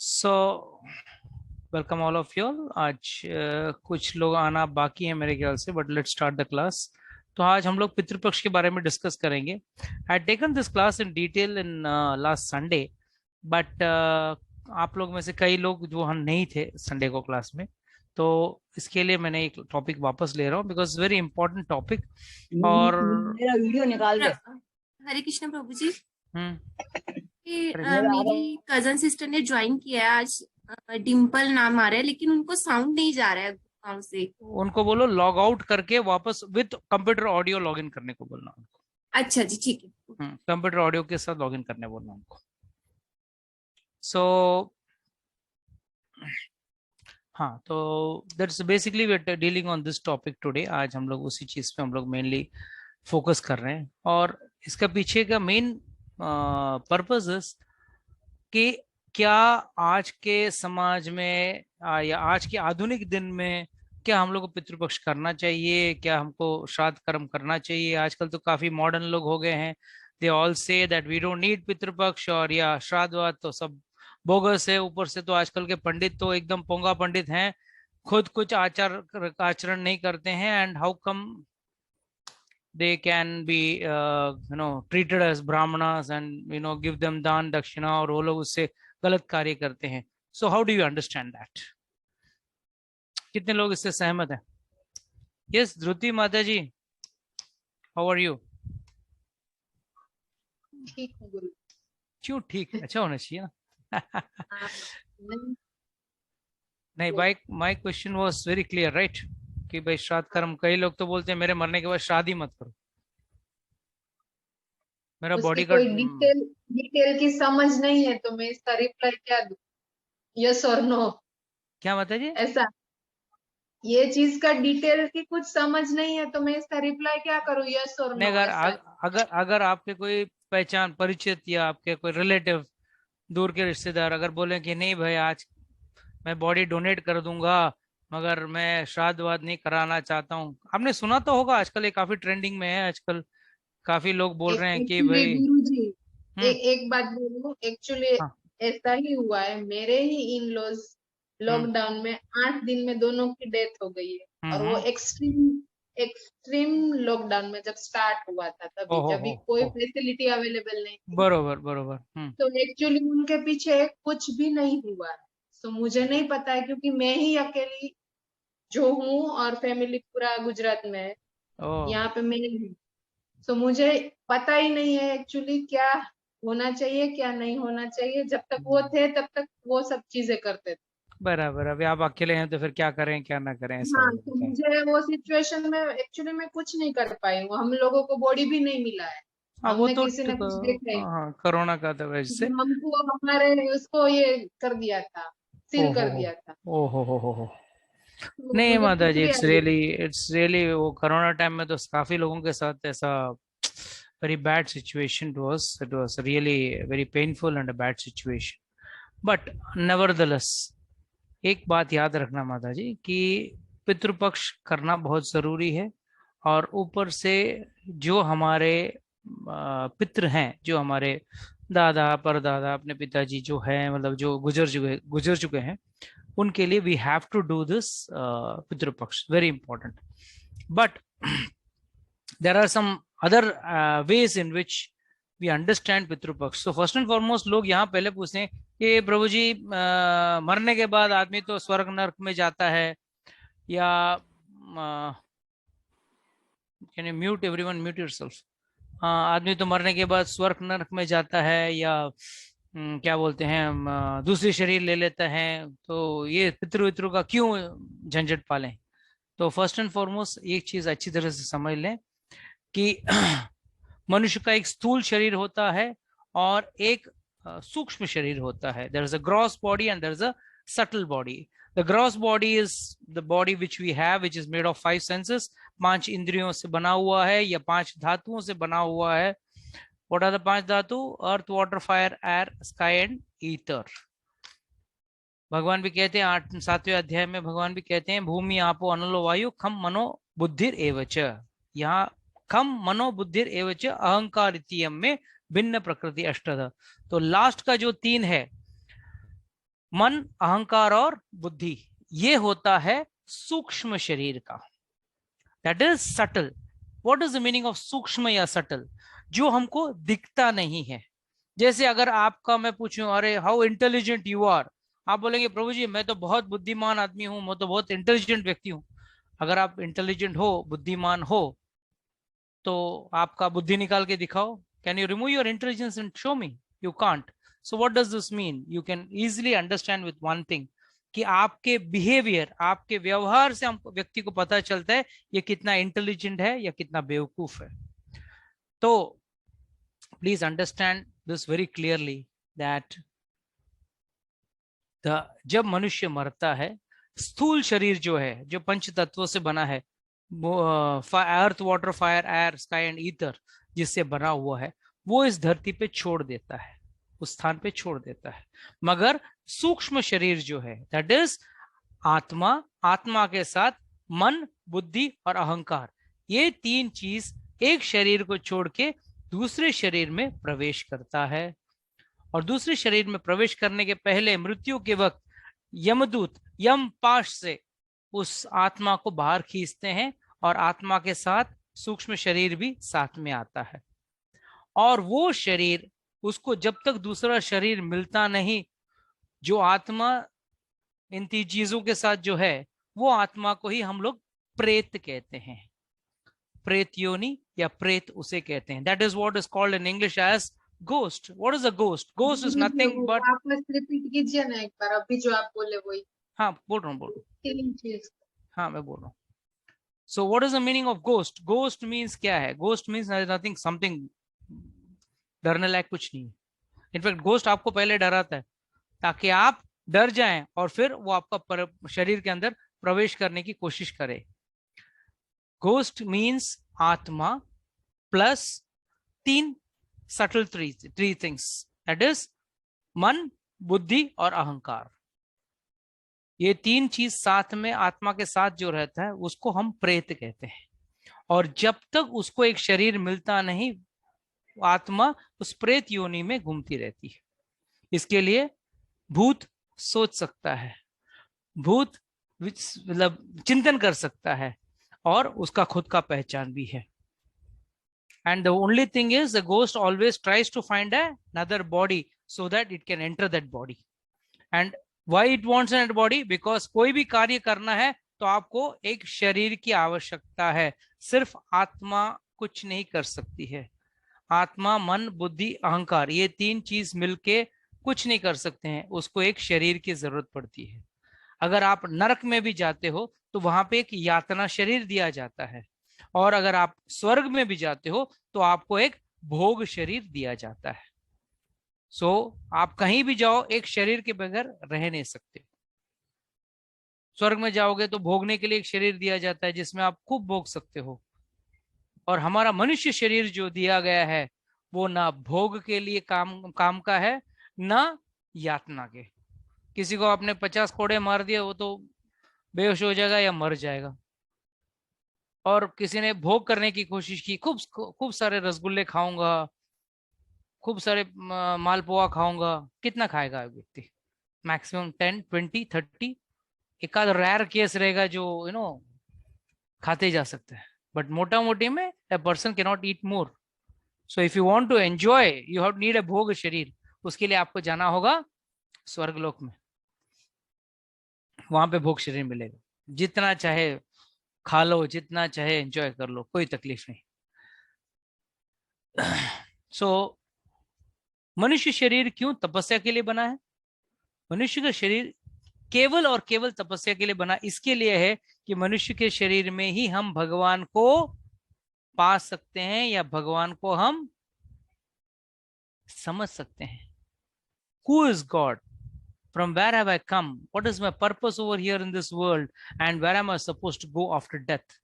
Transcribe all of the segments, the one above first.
So welcome all of you. आज कुछ लोग आना बाकी है मेरे ख्याल से, but let's start the class. तो आज हम लोग पितृपक्ष के बारे में डिस्कस करेंगे। I taken this class in detail in last Sunday, but आप लोग में से कई लोग जो हम नहीं थे संडे को क्लास में, तो इसके लिए मैंने एक टॉपिक वापस ले रहा हूँ बिकॉज वेरी इंपॉर्टेंट टॉपिक। और मेरा वीडियो निकाल दे। हरे कृष्ण प्रभु जी। हम्म मेरी कजन सिस्टर ने ज्वाइन किया है आज। डिम्पल नाम आ रहा है, लेकिन उनको साउंड नहीं जा रहा है गाँव से। उनको बोलो लॉग आउट करके वापस with computer audio log in करने को बोलना उनको। अच्छा जी, ठीक है। कंप्यूटर ऑडियो के साथ लॉग इन करने बोलना उनको। सो हाँ, तो that's basically we are dealing on this topic today. आज हम लोग उसी चीज पे हम लोग मेनली फोकस कर रहे हैं, और इसका पीछे का मेन पर्पस कि क्या आज के समाज में या आज के आधुनिक दिन में क्या हम लोग को पितृपक्ष करना चाहिए, क्या हमको श्राद्ध कर्म करना चाहिए। आजकल तो काफी मॉडर्न लोग हो गए हैं, they all say that we don't need Pitrupaksha, और या श्राद्ध वाद तो सब बोगस है। ऊपर से तो आजकल के पंडित तो एकदम पोंगा पंडित हैं, खुद कुछ आचरण नहीं करते हैं। And how come they can be treated as brahmanas and give them दान दक्षिणा, और वो लोग उससे गलत कार्य करते हैं। so how do you understand that? कितने लोग इससे सहमत हैं? yes, ध्रुति माता जी, how are you? ठीक हूँ गुरु। क्यों ठीक? अच्छा होना चाहिए ना। नहीं, नहीं भाई, my question was very clear right, कि भाई श्राद्ध कर्म, कई लोग तो बोलते हैं मेरे मरने के बाद श्राद्ध ही मत करो, मेरा उसकी बॉडी का कोई डिटेल की समझ नहीं है, तो मैं इसका रिप्लाई क्या दूं? यस और नो? क्या माता जी? ऐसा ये चीज का डिटेल की कुछ समझ नहीं है, तो मैं इसका रिप्लाई क्या करूं? यस और नहीं, नो? अगर ऐसा अगर अगर आपके कोई पहचान परिचित या आपके कोई रिलेटिव, दूर के रिश्तेदार अगर बोले कि नहीं भाई आज मैं बॉडी डोनेट कर दूंगा मगर मैं श्राद्ध वाद नहीं कराना चाहता हूँ, आपने सुना तो होगा, आजकल ये काफी ट्रेंडिंग में है। आजकल काफी लोग बोल रहे हैं कि एक्चुअली भाई गुरु जी, हम्म एक बात बोलूं, एक्चुअली हाँ ऐसा ही हुआ है। मेरे ही इन लॉज हम्म लॉकडाउन में 8 दिन में दोनों की डेथ हो गई है। और वो हम्म एक्सट्रीम एक्सट्रीम लॉकडाउन में जब स्टार्ट हुआ था, तभी ओहो जब भी कोई हो फैसिलिटी अवेलेबल नहीं थी। बरोबर बरोबर तो एक्चुअली उनके पीछे कुछ भी नहीं हुआ है। तो मुझे नहीं पता है, क्योंकि मैं ही अकेली जो हूँ और फैमिली पूरा गुजरात में है। ओ यहाँ पे मैं ही हूँ। तो मुझे पता ही नहीं है एक्चुअली क्या होना चाहिए, क्या नहीं होना चाहिए। जब तक वो थे तब तक वो सब चीजें करते थे। बराबर। अभी आप अकेले हैं तो फिर क्या करें क्या ना करें, ऐसा हाँ, हो तो जाता है। मुझे वो सिचुएशन में एक्चुअली मैं कुछ नहीं कर पाई हूँ। हम लोगों को बॉडी भी नहीं मिला है, हाँ वो हमने तो किसी ने कुछ देखा ही नहीं। हाँ, कोरोना का था वैसे। क्योंकि हमको हमारे उसको ये कर दिया था, सील ओहो कर दिया था। हो हो। तो नहीं मुझे माता कुछ जी, भी आइडिया इट्स रियली वो कोरोना टाइम में तो काफी लोगों के साथ ऐसा very bad situation it was really very painful and a bad situation. But nevertheless एक बात याद रखना माता जी, कि पितृपक्ष करना बहुत जरूरी है। और ऊपर से जो हमारे पितृ हैं, जो हमारे दादा परदादा, अपने पिताजी जो हैं, मतलब जो गुजर चुके हैं, उनके लिए we have to do this Pitrupaksha, very important. But there are some other ways in which we understand Pitrupaksha. So first and foremost लोग यहाँ पहले पूछते हैं कि प्रभु जी मरने के बाद आदमी तो स्वर्ग नरक में जाता है, या can you mute everyone, mute yourself. आदमी तो मरने के बाद स्वर्ग नरक में जाता है, या क्या बोलते हैं हम, दूसरी शरीर ले लेता है, तो ये पितृ वितृ का क्यों झंझट पालें। तो फर्स्ट एंड फॉरमोस्ट एक चीज अच्छी तरह से समझ लें कि मनुष्य का एक स्थूल शरीर होता है और एक सूक्ष्म शरीर होता है। There is a gross body and there is a subtle body. The gross body is the body which we have, which is made of 5 senses, 5 इंद्रियों से बना हुआ है या 5 धातुओं से बना हुआ है। What are the 5 dhatu? Earth, water, fire, air, sky and ether. भगवान भी कहते हैं 7वें अध्याय में भगवान भी कहते हैं भूमि आपो अनलो वायु खम मनो बुद्धिर एवच। यहाँ खम मनो बुद्धिर एवच अहंकार इतियम में भिन्न प्रकृति अष्टध। तो लास्ट का जो 3 है, मन, अहंकार और बुद्धि, ये होता है सूक्ष्म शरीर का, that is subtle. What is the meaning of सूक्ष्म या सटल? जो हमको दिखता नहीं है। जैसे अगर आपका मैं पूछूं, अरे हाउ इंटेलिजेंट यू आर, आप बोलेंगे प्रभु जी मैं तो बहुत बुद्धिमान आदमी हूं, मैं तो बहुत इंटेलिजेंट व्यक्ति हूं। अगर आप इंटेलिजेंट हो, बुद्धिमान हो, तो आपका बुद्धि निकाल के दिखाओ। Can you remove your intelligence and show me? You can't. So what does this mean? You can easily understand with one thing, कि आपके बिहेवियर, आपके व्यवहार से हमको, व्यक्ति को पता चलता है ये कितना इंटेलिजेंट है या कितना बेवकूफ है। तो please understand this very clearly that जब मनुष्य मरता है, स्थूल शरीर जो है, जो पंच तत्वों से बना है, earth, water, fire, air, sky and ether, जिससे बना हुआ है, वो इस धरती पे छोड़ देता है, उस स्थान पे छोड़ देता है। मगर सूक्ष्म शरीर जो है, दैट इज आत्मा, आत्मा के साथ मन, बुद्धि और अहंकार, ये तीन चीज एक शरीर को छोड़ के दूसरे शरीर में प्रवेश करता है। और दूसरे शरीर में प्रवेश करने के पहले, मृत्यु के वक्त, यमदूत यम पाश से उस आत्मा को बाहर खींचते हैं, और आत्मा के साथ सूक्ष्म शरीर भी साथ में आता है। और वो शरीर, उसको जब तक दूसरा शरीर मिलता नहीं, जो आत्मा इन तीन चीजों के साथ जो है, वो आत्मा को ही हम लोग प्रेत कहते हैं। प्रेत योनि या प्रेत उसे कहते हैं। That is what is called in English as ghost. What is a ghost? Ghost is nothing वो but, वापस रिपीट कीजिए ना एक बार, अभी जो आप बोले वही हाँ बोल रहा हूँ, तीन चीज। हाँ मैं बोल रहा हूँ। So what is the meaning of ghost? Ghost means क्या है? Ghost means nothing, something, डरने लायक कुछ नहीं। इनफैक्ट घोस्ट आपको पहले डराता है ताकि आप डर जाएं और फिर वो आपका शरीर के अंदर प्रवेश करने की कोशिश करे। घोस्ट मीन्स आत्मा प्लस तीन subtle three things, that is मन, बुद्धि और अहंकार। ये तीन चीज साथ में आत्मा के साथ जो रहता है, उसको हम प्रेत कहते हैं। और जब तक उसको एक शरीर मिलता नहीं, आत्मा उस प्रेत योनि में घूमती रहती है। इसके लिए भूत सोच सकता है, भूत मतलब चिंतन कर सकता है, और उसका खुद का पहचान भी है। And the only thing is, the ghost always tries to find another body so that it can enter that body. And why it wants another body? Because कोई भी कार्य करना है तो आपको एक शरीर की आवश्यकता है। सिर्फ आत्मा कुछ नहीं कर सकती है। आत्मा, मन, बुद्धि, अहंकार, ये तीन चीज मिलके कुछ नहीं कर सकते हैं, उसको एक शरीर की जरूरत पड़ती है। अगर आप नरक में भी जाते हो तो वहां पे एक यातना शरीर दिया जाता है, और अगर आप स्वर्ग में भी जाते हो तो आपको एक भोग शरीर दिया जाता है। सो आप कहीं भी जाओ, एक शरीर के बगैर रह नहीं सकते। स्वर्ग में जाओगे तो भोगने के लिए एक शरीर दिया जाता है जिसमें आप खूब भोग सकते हो। और हमारा मनुष्य शरीर जो दिया गया है, वो ना भोग के लिए काम का है, ना यातना के। किसी को आपने 50 कोड़े मार दिए, वो तो बेहोश हो जाएगा या मर जाएगा। और किसी ने भोग करने की कोशिश की, खूब खूब सारे रसगुल्ले खाऊंगा, खूब सारे मालपुआ खाऊंगा, कितना खाएगा व्यक्ति? मैक्सिमम 10, 20, 30। एक आध रेयर केस रहेगा जो खाते जा सकता है, बट मोटा मोटी में a person cannot eat more. So if you want to enjoy, you have need a भोग शरीर। उसके लिए आपको जाना होगा स्वर्गलोक में, वहां पे भोग शरीर मिलेगा। जितना चाहे खा लो, जितना चाहे एंजॉय कर लो, कोई तकलीफ नहीं। सो मनुष्य शरीर क्यों तपस्या के लिए बना है? मनुष्य का शरीर केवल और केवल तपस्या के लिए बना इसके लिए है कि मनुष्य के शरीर में ही हम भगवान को पा सकते हैं, या भगवान को हम समझ सकते हैं। Who is God? From where have I come? What is my purpose over here in this world? And where am I supposed to go after death?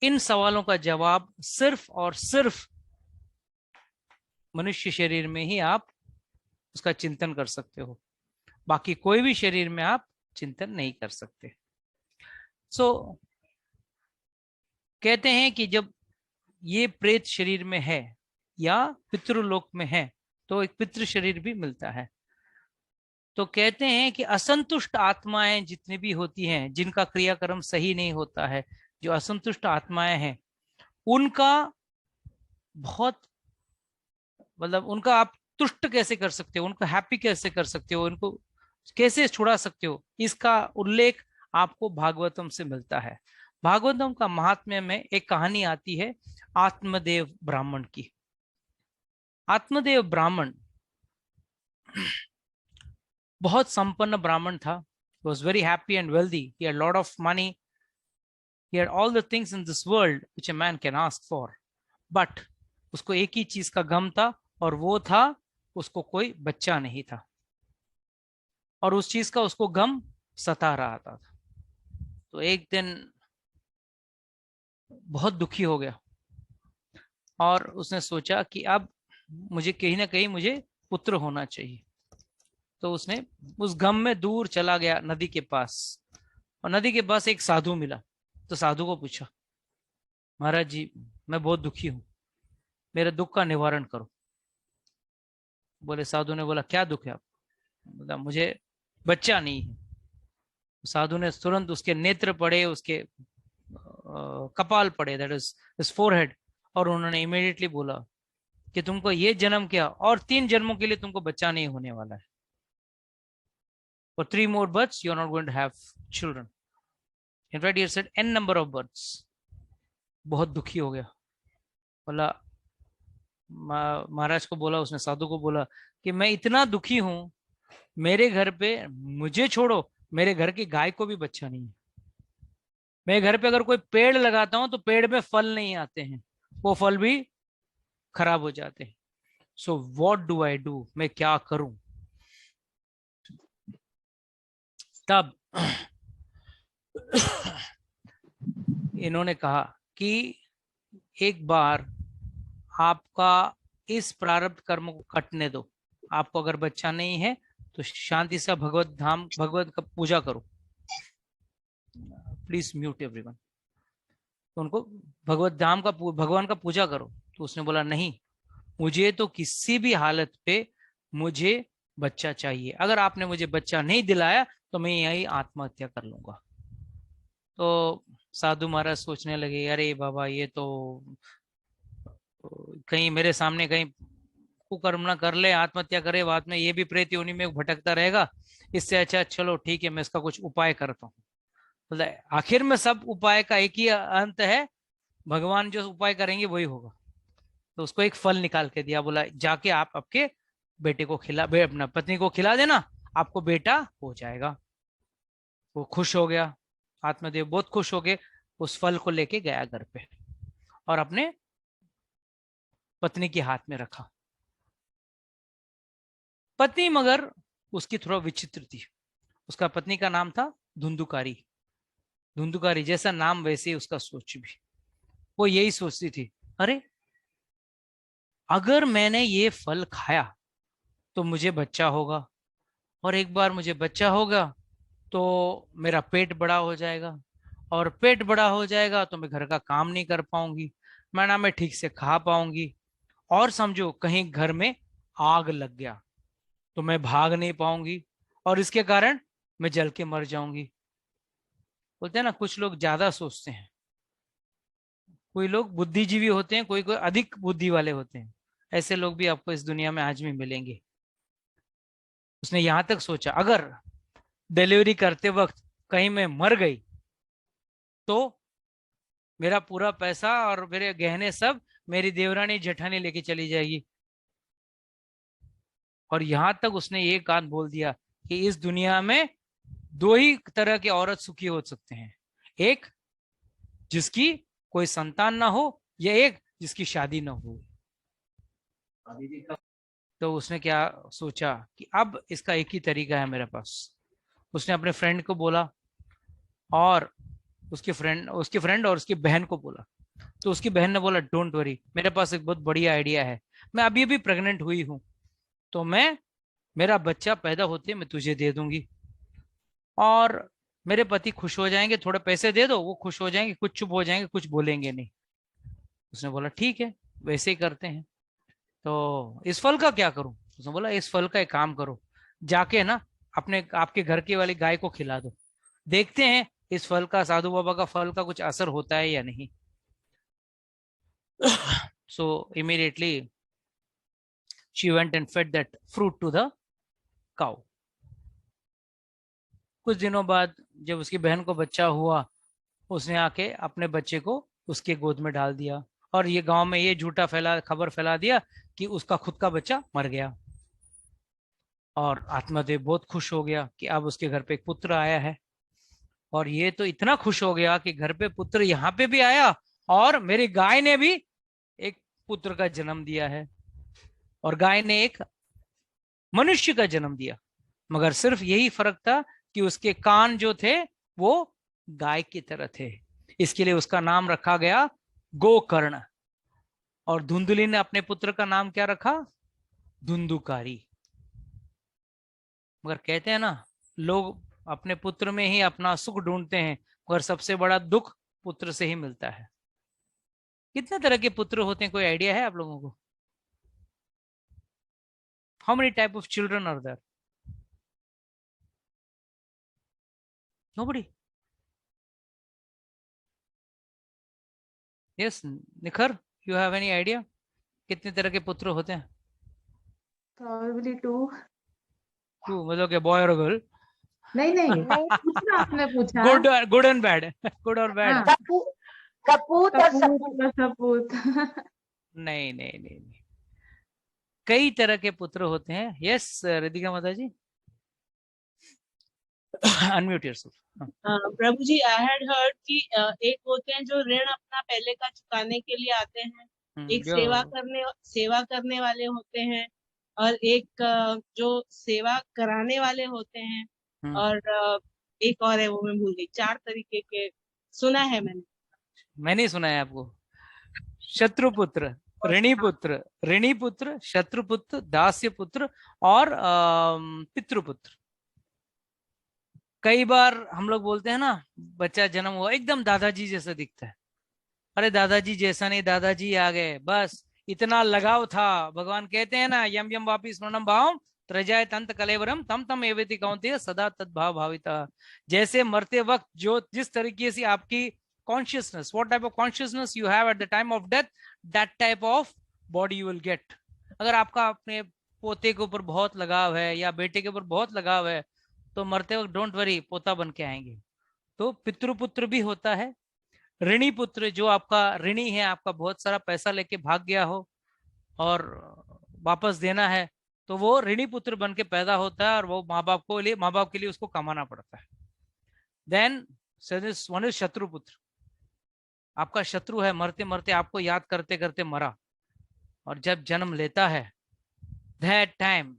इन सवालों का जवाब सिर्फ और सिर्फ मनुष्य शरीर में ही आप उसका चिंतन कर सकते हो। बाकी कोई भी शरीर में आप चिंतन नहीं कर सकते। सो कहते हैं कि जब ये प्रेत शरीर में है या पितृलोक में है, तो एक पितृ शरीर भी मिलता है। तो कहते हैं कि असंतुष्ट आत्माएं जितनी भी होती हैं, जिनका क्रियाक्रम सही नहीं होता है, जो असंतुष्ट आत्माएं हैं, उनका बहुत मतलब उनका आप तुष्ट कैसे कर सकते हो, उनको हैप्पी कैसे कर सकते हो, उनको कैसे छुड़ा सकते हो, इसका उल्लेख आपको भागवतम से मिलता है। भागवतम का महात्म्य में एक कहानी आती है आत्मदेव ब्राह्मण की। आत्मदेव ब्राह्मण बहुत संपन्न ब्राह्मण था। He was very happy and wealthy. He had a lot of money. He had all the things in this world which a man can ask for. But उसको एक ही चीज का गम था, और वो था उसको कोई बच्चा नहीं था, और उस चीज का उसको गम सता रहा था। तो एक दिन बहुत दुखी हो गया, और उसने सोचा कि अब मुझे कहीं ना कहीं मुझे पुत्र होना चाहिए। तो उसने उस गम में दूर चला गया नदी के पास, और नदी के पास एक साधु मिला। तो साधु को पूछा, महाराज जी मैं बहुत दुखी हूं, मेरे दुख का निवारण करो। बोले, साधु ने बोला, क्या दुख है आपको? बोला, मुझे बच्चा नहीं है। साधु ने तुरंत उसके नेत्र पड़े, उसके कपाल पड़े, दैट इज हिज फोरहेड, और उन्होंने इमीडिएटली बोला कि तुमको ये जन्म क्या और 3 जन्मों के लिए तुमको बच्चा नहीं होने वाला है। For 3 more births, you are not going to have children. In fact, he said n number of births. बहुत दुखी हो गया। बोला, महाराज को बोला, उसने साधु को बोला कि मैं इतना दुखी हूं, मेरे घर पे, मुझे छोड़ो, मेरे घर की गाय को भी बच्चा नहीं है। मेरे घर पे अगर कोई पेड़ लगाता हूं तो पेड़ में फल नहीं आते हैं, वो फल भी खराब हो जाते हैं। सो व्हाट डू आई डू, मैं क्या करूं? तब इन्होंने कहा कि एक बार आपका इस प्रारब्ध कर्म को कटने दो। आपको अगर बच्चा नहीं है तो शांति से भगवत धाम, भगवत का पूजा करो। Please mute everyone. तो उनको भगवत धाम का, भगवान का पूजा करो। तो उसने बोला, नहीं, मुझे तो किसी भी हालत पे मुझे बच्चा चाहिए। अगर आपने मुझे बच्चा नहीं दिलाया तो मैं यही आत्महत्या कर लूंगा। तो साधु महाराज सोचने लगे, अरे बाबा, ये तो कहीं मेरे सामने कहीं कुकर्म ना कर ले, आत्महत्या करे, बाद में ये भी प्रेत योनि में भटकता रहेगा। इससे अच्छा चलो ठीक है, मैं इसका कुछ उपाय करता हूँ। मतलब आखिर में सब उपाय का एक ही अंत है, भगवान जो उपाय करेंगे वही होगा। तो उसको एक फल निकाल के दिया, बोला जाके आप आपके बेटे को खिला, अपना पत्नी को खिला देना, आपको बेटा हो जाएगा। वो खुश हो गया, आत्मदेव बहुत खुश हो गए। उस फल को लेके गया घर पे और अपने पत्नी के हाथ में रखा। पत्नी मगर उसकी थोड़ा विचित्र थी। उसका पत्नी का नाम था धुंधुकारी। धुंधुकारी जैसा नाम वैसे ही उसका सोच भी। वो यही सोचती थी, अरे अगर मैंने ये फल खाया तो मुझे बच्चा होगा, और एक बार मुझे बच्चा होगा तो मेरा पेट बड़ा हो जाएगा, और पेट बड़ा हो जाएगा तो मैं घर का काम नहीं कर पाऊंगी, मैं ना मैं ठीक से खा पाऊंगी, और समझो कहीं घर में आग लग गया तो मैं भाग नहीं पाऊंगी, और इसके कारण मैं जल के मर जाऊंगी। बोलते हैं ना, कुछ लोग ज्यादा सोचते हैं, कोई लोग बुद्धिजीवी होते हैं, कोई कोई अधिक बुद्धि वाले होते हैं। ऐसे लोग भी आपको इस दुनिया में आज भी मिलेंगे। उसने यहां तक सोचा, अगर डिलीवरी करते वक्त कहीं मैं मर गई तो मेरा पूरा पैसा और मेरे गहने सब मेरी देवरानी जेठानी लेके चली जाएगी। और यहां तक उसने ये कान बोल दिया कि इस दुनिया में 2 ही तरह के औरत सुखी हो सकते हैं, एक जिसकी कोई संतान ना हो, या एक जिसकी शादी ना हो। तो उसने क्या सोचा कि अब इसका एक ही तरीका है मेरे पास। उसने अपने फ्रेंड को बोला, और उसके फ्रेंड और उसकी बहन को बोला। तो उसकी बहन ने बोला, डोंट वरी, मेरे पास एक बहुत बढ़िया आइडिया है। मैं अभी अभी प्रेग्नेंट हुई हूं, तो मैं, मेरा बच्चा पैदा होते मैं तुझे दे दूंगी, और मेरे पति खुश हो जाएंगे, थोड़े पैसे दे दो, वो खुश हो जाएंगे, कुछ चुप हो जाएंगे, कुछ बोलेंगे नहीं। उसने बोला, ठीक है, वैसे ही करते हैं। तो इस फल का क्या करूं? उसने बोला, इस फल का एक काम करो, जाके ना अपने आपके घर की वाली गाय को खिला दो, देखते हैं इस फल का, साधु बाबा का फल का कुछ असर होता है या नहीं। So immediately she went and fed that fruit to the cow. कुछ दिनों बाद जब उसकी बहन को बच्चा हुआ, उसने आके अपने बच्चे को उसके गोद में डाल दिया, और ये गांव में ये झूठा खबर फैला दिया कि उसका खुद का बच्चा मर गया। और आत्मादेव बहुत खुश हो गया कि अब उसके घर पे एक पुत्र आया है, और ये तो इतना खुश हो गया कि घर पे पुत्र यहाँ पे भी आया, और मेरी गाय ने भी एक पुत्र का जन्म दिया है, और गाय ने एक मनुष्य का जन्म दिया। मगर सिर्फ यही फर्क था कि उसके कान जो थे वो गाय की तरह थे, इसके लिए उसका नाम रखा गया गोकर्ण। और धुंधली ने अपने पुत्र का नाम क्या रखा? धुंधुकारी। मगर कहते हैं ना, लोग अपने पुत्र में ही अपना सुख ढूंढते हैं, मगर सबसे बड़ा दुख पुत्र से ही मिलता है। कितने तरह के पुत्र होते हैं, कोई आइडिया है आप लोगों को? How many type of children are there? Nobody? Yes Nikhar, you have any idea कितने तरह के पुत्र होते हैं? Probably 2. टू मतलब क्या, बॉय और गर्ल? नहीं नहीं, पूछना आपने पूछा। गुड एंड बैड, गुड और बैड? हाँ, कपूत और सपूत। कपूत और सपूत। नहीं नहीं नहीं नहीं, कई तरह के पुत्र होते हैं। Yes Ridhika Mata ji, unmute yourself. Prabhu ji, I had heard कि एक होते हैं जो ऋण अपना पहले का चुकाने के लिए आते हैं, एक सेवा करने वाले होते हैं, और एक जो सेवा कराने वाले होते हैं, और एक और है वो मैं भूल गई। 4 तरीके के सुना है मैंने। मैंने सुना है आपको। शत्रुपुत्र, ऋणी पुत्र, शत्रुपुत्र, दास्य पुत्र और पितृपुत्र। कई बार हम लोग बोलते हैं ना, बच्चा जन्म हुआ एकदम दादाजी जैसा दिखता है, अरे दादाजी जैसा नहीं, दादाजी आ गए, बस इतना लगाव था। भगवान कहते हैं ना, यम यम वापी स्मरणम भावम त्रजाय तंत कलेवरम तम तम एवेति कौन्तेय सदा तद्भाव भाविता। जैसे मरते वक्त जो जिस तरीके से आपकी consciousness, what type of consciousness you have at the time of death, that type of body you will get. अगर आपका अपने पोते के ऊपर बहुत लगाव है या बेटे के ऊपर बहुत लगाव है, तो मरते वक्त डोंट वरी, पोता बन के आएंगे। तो पितृपुत्र भी होता है। ऋणी पुत्र, जो आपका ऋणी है, आपका बहुत सारा पैसा लेके भाग गया हो और वापस देना है, तो वो ऋणी पुत्र बन के पैदा होता है, और वो माँ बाप के लिए उसको कमाना पड़ता है। देन वन इज शत्रुपुत्र, आपका शत्रु है, मरते मरते आपको याद करते करते मरा, और जब जन्म लेता है दैट टाइम,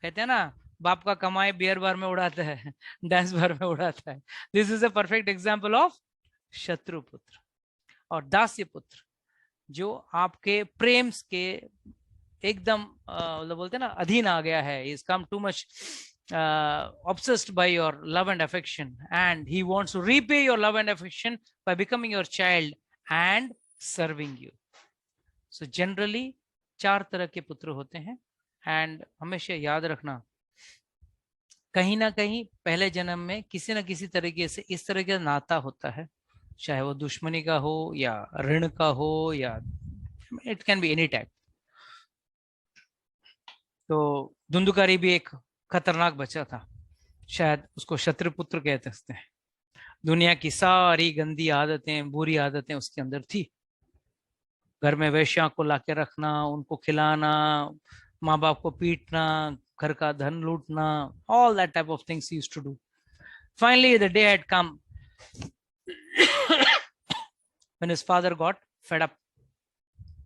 कहते हैं ना, बाप का कमाई बियर बार में उड़ाता है, डांस बार में उड़ाता है। This is a perfect example of shatruputra. और दास्य पुत्र, जो आपके प्रेम के एकदम बोलते हैं ना, अधीन आ गया है, is come too much obsessed by your love and affection, and he wants to repay your love and affection by becoming your child and serving you. So generally 4 तरह के पुत्र होते हैं, and हमेशा याद रखना, कहीं ना कहीं पहले जन्म में किसी न किसी तरीके से इस तरह का नाता होता है, चाहे वो दुश्मनी का हो या ऋण का हो, या it can be any type. तो धुंधुकारी भी एक खतरनाक बच्चा था, शायद उसको शत्रुपुत्र कहते हैं। दुनिया की सारी गंदी आदतें, बुरी आदतें उसके अंदर थी। घर में वैश्या को लाके रखना, उनको खिलाना, माँ बाप को पीटना, घर का धन लूटना, all that type of things he used to do. Finally the day had come when his father got fed up.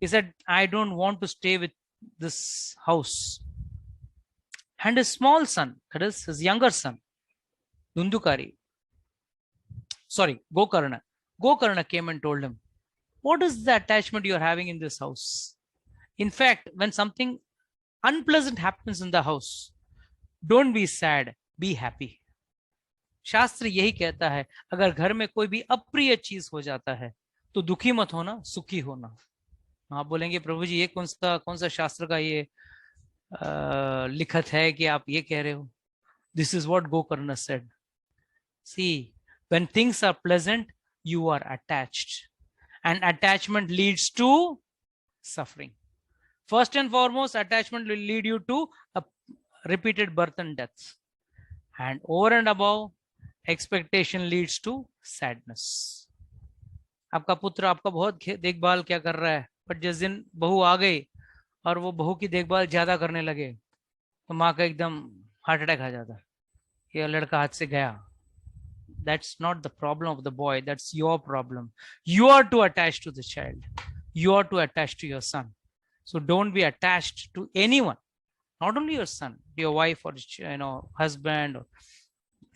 He said, I don't want to stay with this house. And his small son, that is his younger son, Gokarna came and told him, what is the attachment you are having in this house? In fact, when something unpleasant happens in the house, don't be sad, be happy. शास्त्र यही कहता है, अगर घर में कोई भी अप्रिय चीज हो जाता है तो दुखी मत होना, सुखी होना। आप बोलेंगे, प्रभु जी ये कौन सा शास्त्र का ये लिखत है कि आप ये कह रहे हो? This is what Gokarna said. See, when things are pleasant, you are attached, and attachment leads to suffering. First and foremost, attachment will lead you to a repeated birth and death, and over and above, expectation leads to sadness. आपका पुत्र आपका बहुत देखभाल क्या कर रहा है, पर जिस दिन बहू आ गई और वो बहू की देखभाल ज्यादा करने लगे तो माँ का एकदम हार्ट अटैक आ जाता है, ये लड़का हाथ से गया. That's not the problem of the boy, that's your problem. You are too attached to the child, you are too attached to your son. So don't be attached to anyone, not only your son, your wife, or husband, or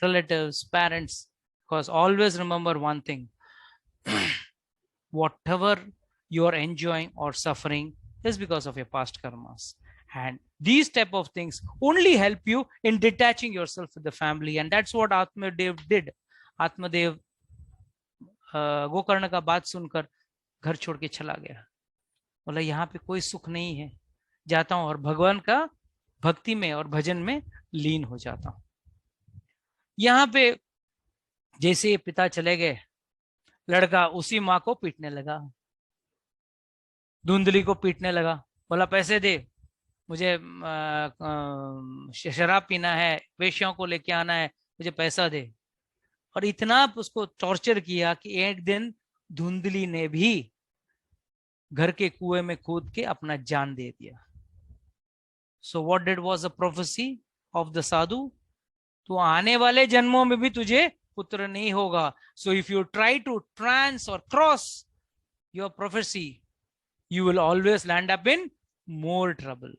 relatives, parents, because always remember one thing. Whatever you are enjoying or suffering is because of your past karmas, and these type of things only help you in detaching yourself with the family. And that's what Atmadev did. आत्मदेव गोकर्ण का बात सुनकर घर छोड़ के चला गया, बोला यहाँ पे कोई सुख नहीं है, जाता हूं और भगवान का भक्ति में और भजन में लीन हो जाता हूं. यहाँ पे जैसे पिता चले गए, लड़का उसी माँ को पीटने लगा, धुंधली को पीटने लगा, बोला पैसे दे, मुझे शराब पीना है, वेश्याओं को लेके आना है, मुझे पैसा दे. और इतना उसको टॉर्चर किया कि एक दिन धुंधली ने भी घर के कुएं में कूद के अपना जान दे दिया. So what did was a prophecy of the sadhu, तो आने वाले जन्मों में भी तुझे पुत्र नहीं होगा. So if you try to trans और cross your prophecy, you will always land up in more trouble.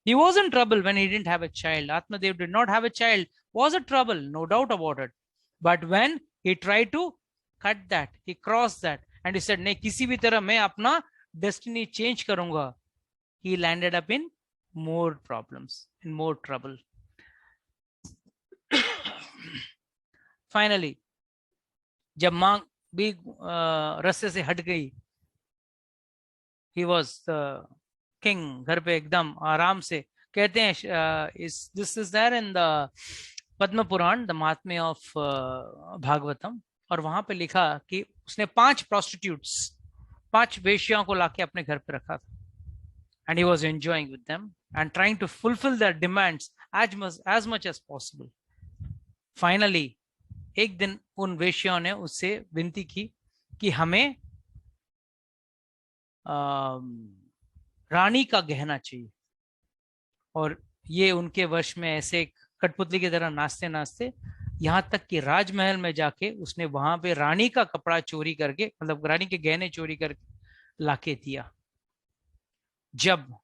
He was in trouble when he didn't have a child. Atmadev did not have a child, was a trouble, no doubt about it. But when he tried to cut that, he crossed that, and he said, नहीं किसी भी तरह मैं अपना destiny change करूंगा, he landed up in more problems, in more trouble. Finally, जब माँ भी रास्ते से हट गई, he was the king, घर पे एकदम आराम से. कहते हैं this is there in the Padma Purana, the Mahatmya of Bhagavatam, और वहां पे लिखा कि उसने 5 prostitutes, 5 वेश्याओं को लाके अपने घर पे रखा था, and he was enjoying with them and trying to fulfill their demands as much as possible. Finally, एक दिन उन वेश्याओं ने उससे विनती की कि हमें रानी का गहना चाहिए, और ये उनके वश में ऐसे कठपुतली की तरह नाचते नाचते यहाँ तक कि राजमहल में जाके उसने वहां पे रानी का कपड़ा चोरी करके, मतलब रानी के गहने चोरी करके लाके दिया. जब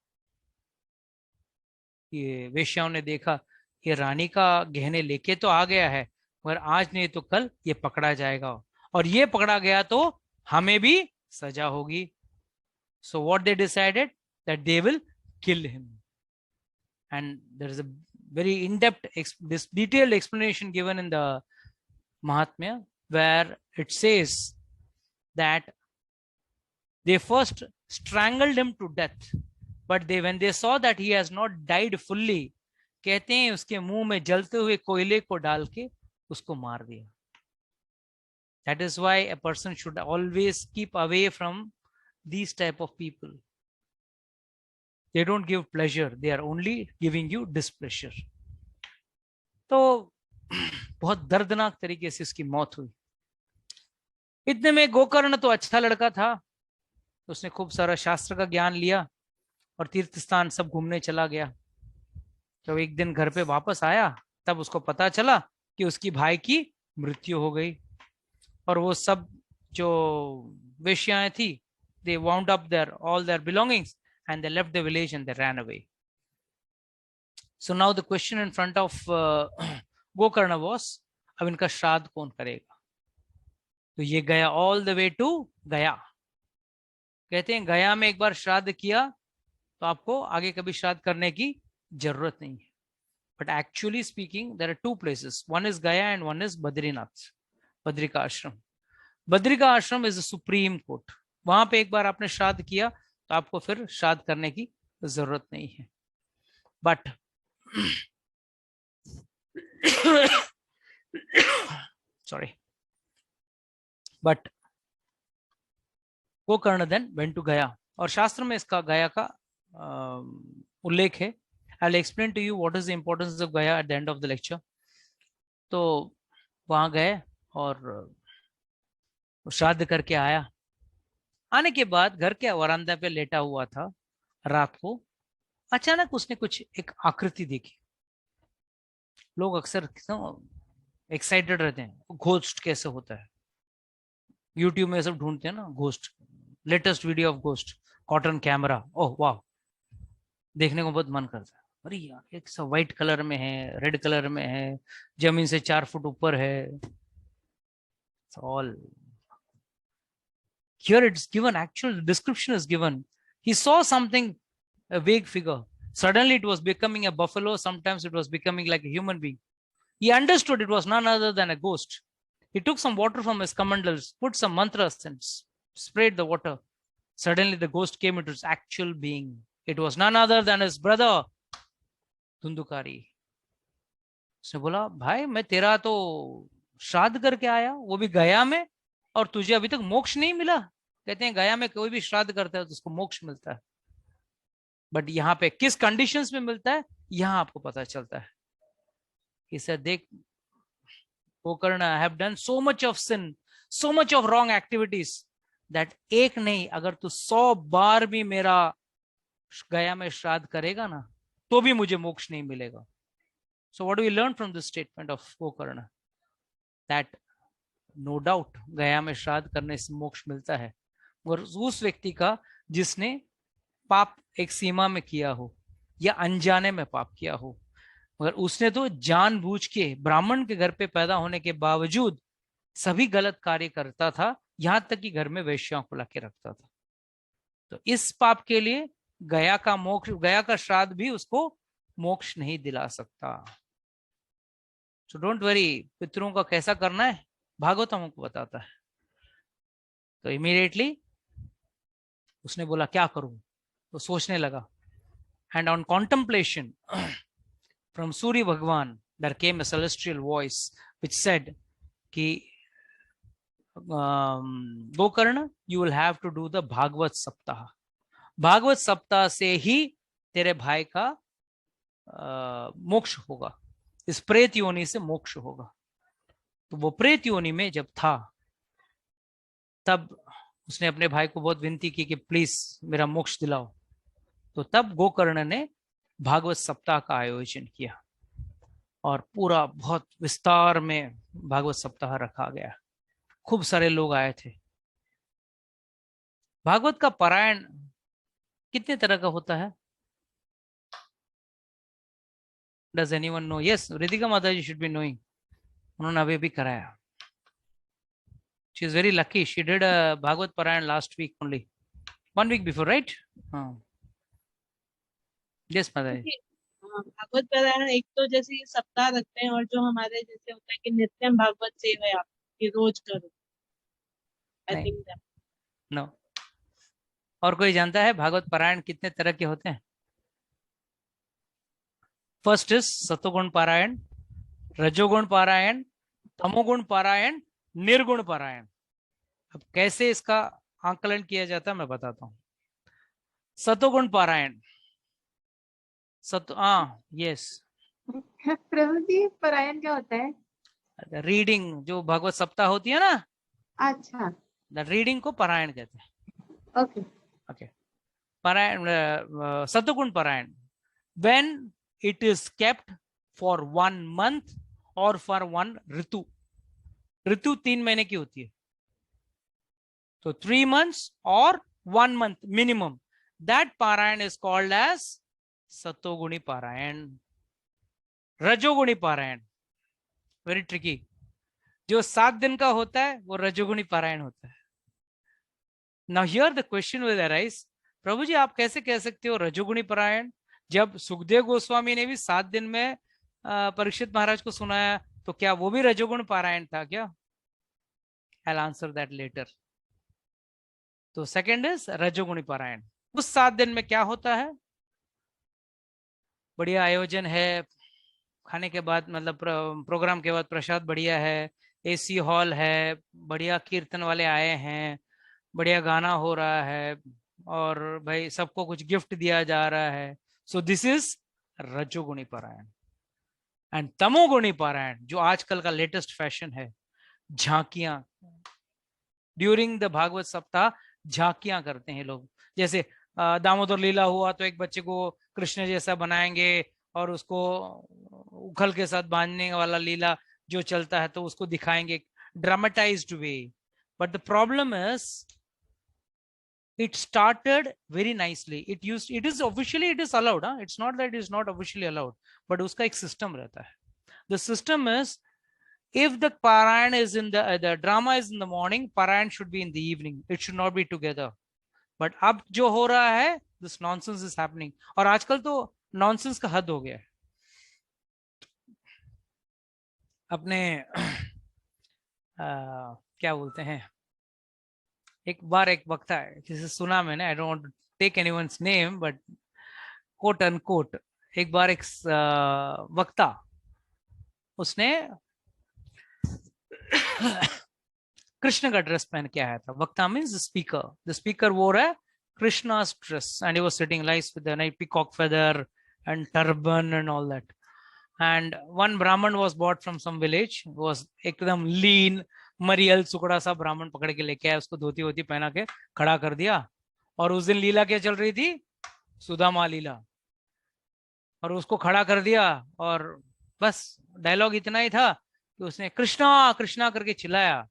ये वेश्याओं ने देखा ये रानी का गहने लेके तो आ गया है, मगर आज नहीं तो कल ये पकड़ा जाएगा, और ये पकड़ा गया तो हमें भी सजा होगी. So what they decided, that they will kill him. And there is a very in-depth, this detailed explanation given in the Mahatmya, where it says that they first strangled him to death, but when they saw that he has not died fully, कहते हैं उसके मुंह में जलते हुए कोयले को डाल के उसको मार दिया. That is why a person should always keep away from these type of people. They don't give pleasure, they are only giving you displeasure. तो बहुत दर्दनाक तरीके से उसकी मौत हुई. इतने में गोकर्ण तो अच्छा लड़का था, उसने खूब सारा शास्त्र का ज्ञान लिया और तीर्थ स्थान सब घूमने चला गया. जब एक दिन घर पे वापस आया तब उसको पता चला कि उसकी भाई की मृत्यु हो गई, और वो सब जो वेश्याएं थी, they wound up all their belongings and they left the village and they ran away. So now the question in front of Gokarna was, अब इनका श्राद्ध कौन करेगा? तो ये गया all the way to गया. कहते हैं गया में एक बार श्राद्ध किया तो आपको आगे कभी श्राद्ध करने की जरूरत नहीं है. But actually speaking, there are 2 places. One is Gaya and one is Badrinath, Badrika Ashram. Badrika Ashram is the supreme court. वहां पे एक बार आपने श्राद्ध किया तो आपको फिर श्राद्ध करने की जरूरत नहीं है. But sorry. But Gokarna then went to Gaya, और शास्त्र में इसका गया का उल्लेख है. I'll explain to you what is the importance of Gaya at the end of the lecture. तो वहां गए और श्राद्ध करके आया. आने के बाद घर के वरांदा पे लेटा हुआ था रात को. अचानक उसने कुछ एक आकृति देखी. लोग अक्सर एक्साइटेड रहते हैं, घोस्ट कैसे होता है, यूट्यूब में सब ढूंढते हैं ना, ghost, latest video of ghost, caught on camera, oh वाह, देखने को बहुत मन करता है. अरे यार, एक सा व्हाइट कलर में है, रेड कलर में है, जमीन से 4 फुट ऊपर है. All here it's given, actual description is given. He saw something, a vague figure. Suddenly it was becoming a buffalo, sometimes it was becoming like a human being. He understood it was none other than a ghost. He took some water from his kamandals, put some mantras and sprayed the water. Suddenly the ghost came into its actual being. It was none other than his brother Dhundhukari. उसने बोला, भाई मैं तेरा तो श्राद्ध करके आया, वो भी गया में, और तुझे अभी तक मोक्ष नहीं मिला. कहते हैं गया में कोई भी श्राद्ध करता है तो उसको मोक्ष मिलता है, बट यहाँ पे किस कंडीशंस में मिलता है यहाँ आपको पता चलता है. इसे देख, Gokarna, I have done so much of sin, so much of wrong activities, that एक नहीं, अगर तू 100 बार भी मेरा गया में श्राद्ध करेगा ना, तो भी मुझे मोक्ष नहीं मिलेगा. So what do we learn from this statement of Gokarna? That no doubt Gaya में श्राद्ध करने से मोक्ष मिलता है, और उस व्यक्ति का जिसने पाप एक सीमा में किया हो या अनजाने में पाप किया हो. मगर उसने तो जानबूझ के ब्राह्मण के घर पे पैदा होने के बावजूद सभी गलत कार्य करता था, यहां तक कि घर में वेश्याओं को लाके रखता था. तो इस पाप के लिए गया का मोक्ष, गया का श्राद्ध भी उसको मोक्ष नहीं दिला सकता. सो डोंट वरी, पितरों का कैसा करना है भागवत हमको बताता है. तो इमीडिएटली उसने बोला क्या करूं, तो सोचने लगा. And on contemplation from Surya Bhagwan there came a celestial voice which said कि Gokarna, you will have to do the Bhagavat Saptah. Bhagavat सप्ताह से ही तेरे भाई का मोक्ष होगा, इस प्रेत योनि से मोक्ष होगा. तो वो प्रेत योनि में जब था, तब उसने अपने भाई को बहुत विनती की कि प्लीज मेरा मोक्ष दिलाओ. तो तब गोकर्ण ने भागवत सप्ताह का आयोजन किया, और पूरा बहुत विस्तार में भागवत सप्ताह रखा गया. खूब सारे लोग आए थे. भागवत का पारायण कितने तरह का होता है? Does anyone know? Yes, Ritika Mataji should be knowing. उन्होंने अभी भी कराया. She is very lucky. She did a Bhagavad Parayan last week only. 1 week before, right? Yes, Mataji. Bhagavat पारायण एक तो जैसे सप्ताह रखते हैं, और जो हमारे जैसे होता है कि नित्यम भागवत सेवा आप कि रोज करो. I think that. No. और कोई जानता है भागवत पारायण कितने तरह के होते हैं? फर्स्ट इज सतोगुण पारायण, रजोगुण पारायण, तमोगुण पारायण, निर्गुण पारायण. अब कैसे इसका आंकलन किया जाता है मैं बताता हूं. सतोगुण पारायण, यस प्रभु जी, पारायण क्या होता है? रीडिंग, जो भागवत सप्ताह होती है ना, अच्छा, रीडिंग को पारायण कहते हैं. Okay okay. पारायण, सतोगुण पारायण, when it is kept for 1 month or for 1 ऋतु. ऋतु 3 महीने की होती है, तो 3 months or 1 month minimum. That पारायण is called as सतोगुणी पारायण. रजोगुणी पारायण वेरी ट्रिकी. जो 7 दिन का होता है वो रजोगुणी पारायण होता है. Now here the question will arise, प्रभु जी आप कैसे कह सकते हो रजोगुणी पारायण, जब सुखदेव गोस्वामी ने भी 7 दिन में परीक्षित महाराज को सुनाया, तो क्या वो भी रजोगुण पारायण था क्या? I'll answer that later. तो सेकंड इज रजोगुणी पारायण. उस 7 दिन में क्या होता है? बढ़िया आयोजन है, खाने के बाद मतलब प्रोग्राम के बाद प्रसाद बढ़िया है, एसी हॉल है, बढ़िया कीर्तन वाले आए हैं, बढ़िया गाना हो रहा है, और भाई सबको कुछ गिफ्ट दिया जा रहा है. सो दिस इज रजोगुणी पारायण. एंड तमोगुणी पारायण जो आजकल का लेटेस्ट फैशन है, झांकियां. ड्यूरिंग द भागवत सप्ताह झांकियां करते हैं लोग. जैसे दामोदर लीला हुआ तो एक बच्चे को कृष्ण जैसा बनाएंगे और उसको उखल के साथ बांधने वाला लीला जो चलता है तो उसको दिखाएंगे dramatised way. But the problem is it started very nicely. It is officially it is allowed, huh? It's not that it is not officially allowed, but उसका एक system रहता है. The system is, if the parayan is in the drama is in the morning, parayan should be in the evening. It should not be together. But अब जो हो रहा है, this nonsense is happening. और आजकल तो nonsense का हद हो गया है. अपने क्या बोलते हैं, एक बार एक वक्ता है, किसी सुना मैंने, I don't want to take anyone's name, but quote unquote, एक बार एक वक्ता, उसने कृष्ण का ड्रेस पहन के आया था. वक्ता मीन्स स्पीकर. द स्पीकर वोर है कृष्णा's dress and he was sitting nice with the peacock feather and turban and all that. And one Brahman was bought from some village, was एकदम lean, मरियल सुकड़ा सा ब्राह्मण पकड़ के लेके आया, उसको धोती वोती पहना के खड़ा कर दिया. और उस दिन लीला क्या चल रही थी, सुदामा लीला, और उसको खड़ा कर दिया. और बस डायलॉग इतना ही था कि उसने कृष्णा कृष्णा करके चिल्लाया,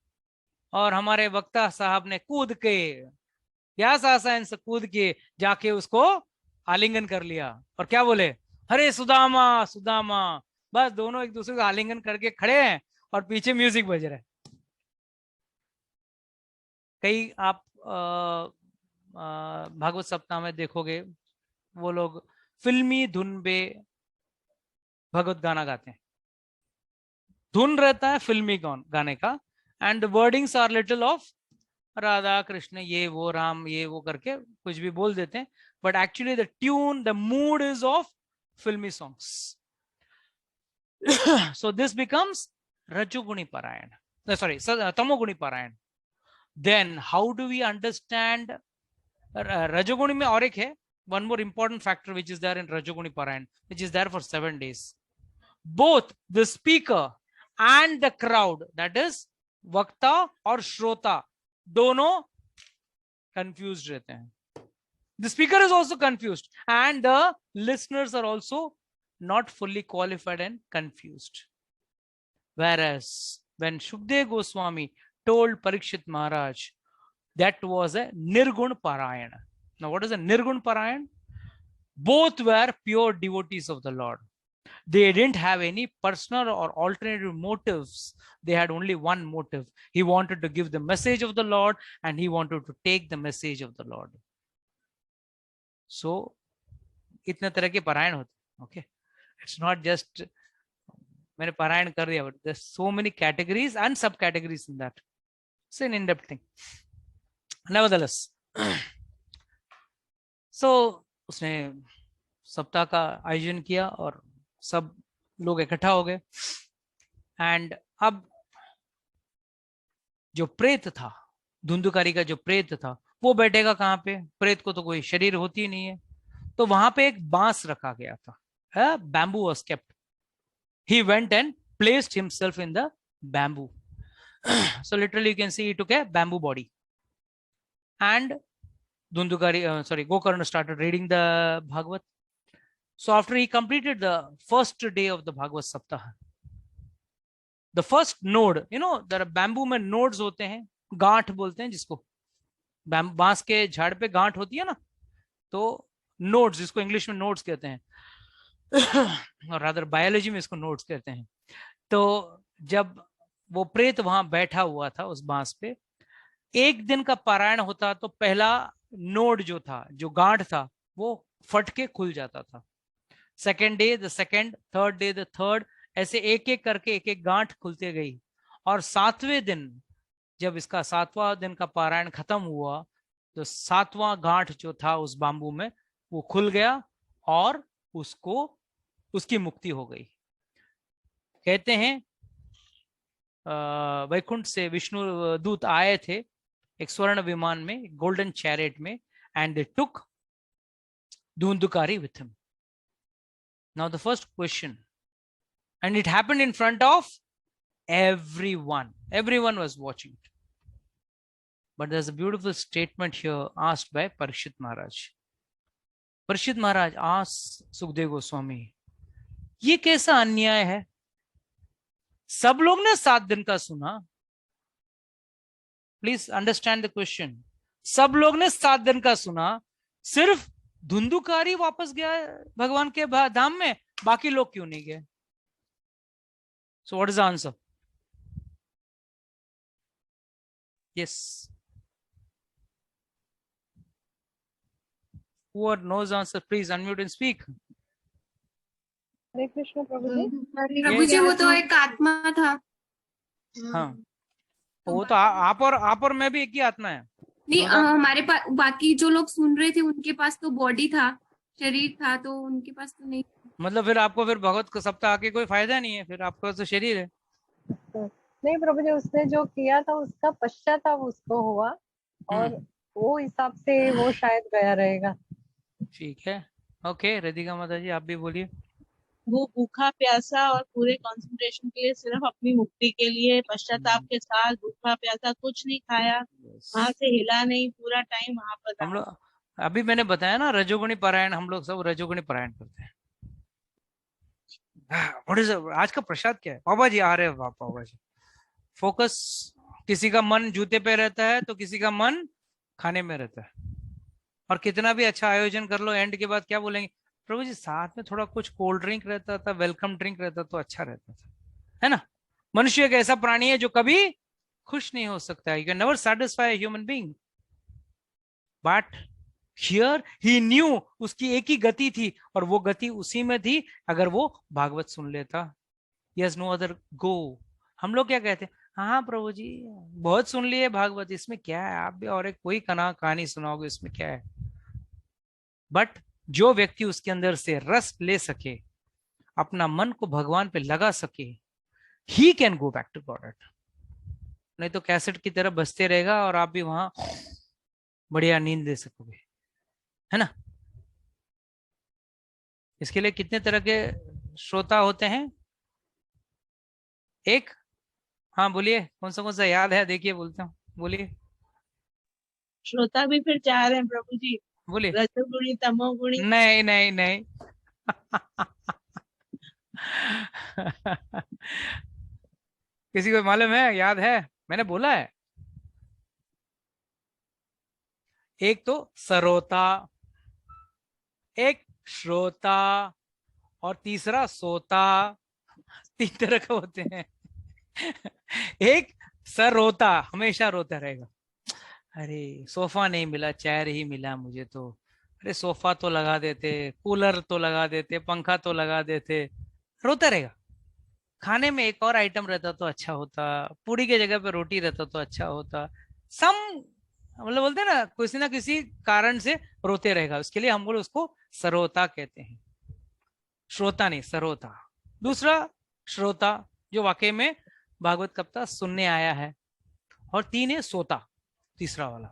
और हमारे वक्ता साहब ने कूद के, या साइन से कूद के जाके उसको आलिंगन कर लिया. और क्या बोले, अरे सुदामा सुदामा. बस दोनों एक दूसरे को आलिंगन करके खड़े हैं और पीछे म्यूजिक बज रहा है. कई आप भागवत सप्ताह में देखोगे वो लोग फिल्मी धुन पे भगवत गाना गाते हैं. धुन रहता है फिल्मी गाने का, and the wordings are little of Radha Krishna, ये वो राम, ये वो करके कुछ भी बोल देते हैं. But actually the tune, the mood is of फिल्मी सॉन्ग्स. सो दिस बिकम्स रजोगुणी पारायण, सॉरी तमोगुणी पारायण. Then how do we understand Rajoguni में और एक है, one more important factor which is there in Rajoguni Parayan, which is there for 7 days. Both the speaker and the crowd, that is वक्ता और श्रोता, दोनों confused रहते हैं. The speaker is also confused and the listeners are also not fully qualified and confused. Whereas when Shukdev Goswami told Parikshit Maharaj, that was a Nirgun Parayana. Now, what is a Nirgun Parayan? Both were pure devotees of the Lord. They didn't have any personal or alternative motives. They had only one motive. He wanted to give the message of the Lord and he wanted to take the message of the Lord. So, इतने तरह के पारायण होते हैं. Okay, it's not just मैंने पारायण कर दिया, but there's so many categories and subcategories in that. It's an in-depth thing. Nevertheless, so उसने सप्ताह का आयोजन किया और सब लोग इकट्ठा हो गए. एंड अब जो प्रेत था, धुंधुकारी का जो प्रेत था, वो बैठेगा कहाँ पे? प्रेत को तो कोई शरीर होती नहीं है. तो वहां पे एक बांस रखा गया था. Bamboo was kept. He went and placed himself in the bamboo. So literally you can see he took a bamboo body. And Gokarna started reading the Bhagavad. So after he completed the first day of the Bhagavad Saptaha, the first node, you know, there are bamboo में nodes होते हैं, गांठ बोलते हैं जिसको. बांस के झाड़ पे गांठ होती है ना, तो nodes, जिसको इंग्लिश में nodes कहते हैं, और रादर बायोलॉजी में इसको नोट्स कहते हैं. तो जब वो प्रेत वहां बैठा हुआ था उस बांस पे, एक दिन का पारायण होता तो पहला नोड जो था, जो गांठ था, वो फट के खुल जाता था. Second day the second, third day the third, ऐसे एक एक करके एक एक गांठ खुलते गई. और 7वें दिन जब इसका 7वां दिन का पारायण खत्म हुआ, तो 7वां गांठ जो था उस बाम्बू में वो खुल गया और उसको उसकी मुक्ति हो गई. कहते हैं वैकुंठ से विष्णु दूत आए थे एक स्वर्ण विमान में, गोल्डन चैरियट में, and they took Dhundhukari with him. Now the first question, and it happened in front of everyone. Everyone was watching it. But there's a beautiful statement here asked by Parikshit Maharaj. Parikshit Maharaj asked Sukdev Goswami, ये कैसा अन्याय है? सब लोग ने 7 दिन का सुना. Please understand the question. सब लोग ने 7 दिन का सुना, सिर्फ धुंधुकारी वापस गया भगवान के धाम में, बाकी लोग क्यों नहीं गए? So what is the answer? Yes. Whoever knows the answer, please unmute and speak. हरे कृष्ण प्रभु जी। प्रभु जी वो तो एक आत्मा था। हाँ, वो तो आप और मैं भी एक ही आत्मा है। नहीं, हमारे पास बाकी जो लोग सुन रहे थे उनके पास तो बॉडी था, शरीर था, तो उनके पास तो नहीं। मतलब फिर आपको फिर भगवत को सप्ताह आके कोई फायदा नहीं है, फिर आपका तो शरीर है। नहीं प्रभु जी, उसने जो किया था उसका पश्चाताप उसको हुआ, और वो हिसाब से वो शायद गया रहेगा। ठीक है, ओके। राधिका माता जी आप भी बोलिए। वो भूखा प्यासा और पूरे कंसंट्रेशन के लिए, सिर्फ अपनी मुक्ति के लिए, पश्चाताप के साथ भूखा प्यासा, कुछ नहीं खाया, वहां से हिला नहीं, पूरा टाइम वहां पर हम लोग, अभी मैंने बताया ना रजोगुणी परायण, हम लोग सब रजोगुणी परायण करते हैं। What is आज का प्रसाद क्या है? पापा जी आ रहे हैं, पापा जी। फोकस, किसी का मन जूते पे रहता है तो किसी का मन खाने में रहता है। और कितना भी अच्छा आयोजन कर लो, एंड के बाद क्या बोलेंगे, प्रभु जी साथ में थोड़ा कुछ कोल्ड ड्रिंक रहता था, वेलकम ड्रिंक रहता तो अच्छा रहता था, है ना। मनुष्य एक ऐसा प्राणी है जो कभी खुश नहीं हो सकता है। You can never satisfy human being, but here he new, उसकी एक ही गति थी और वो गति उसी में थी अगर वो भागवत सुन लेता। यस, नो अदर गो। हम लोग क्या कहते हैं, हाँ प्रभु जी बहुत सुन लिए भागवत, इसमें क्या है, आप भी और एक कोई कहानी सुनाओगे, इसमें क्या है। बट जो व्यक्ति उसके अंदर से रस ले सके, अपना मन को भगवान पे लगा सके, he can go back to God. नहीं तो कैसेट की तरह बजते रहेगा और आप भी वहां बढ़िया नींद ले सकोगे, है ना। इसके लिए कितने तरह के श्रोता होते हैं? एक, हाँ बोलिए, कौन सा याद है, देखिए बोलता हूँ, बोलिए। श्रोता भी फिर 4 हैं प्रभु जी, बोलिए। रजोगुणी, तमोगुणी। नहीं नहीं नहीं किसी को मालूम है, याद है, मैंने बोला है। एक तो सरोता, एक श्रोता, और तीसरा सोता। 3 तरह के होते हैं। एक सरोता, हमेशा रोता रहेगा, अरे सोफा नहीं मिला, चेयर ही मिला मुझे तो, अरे सोफा तो लगा देते, कूलर तो लगा देते, पंखा तो लगा देते, रोता रहेगा। खाने में एक और आइटम रहता तो अच्छा होता, पूरी की जगह पे रोटी रहता तो अच्छा होता। मतलब बोलते हैं ना, किसी ना किसी कारण से रोते रहेगा, उसके लिए हम लोग उसको सरोता कहते हैं, श्रोता नहीं, सरोता। दूसरा श्रोता, जो वाकई में भागवत कथा सुनने आया है। और 3 है सोता, तीसरा वाला,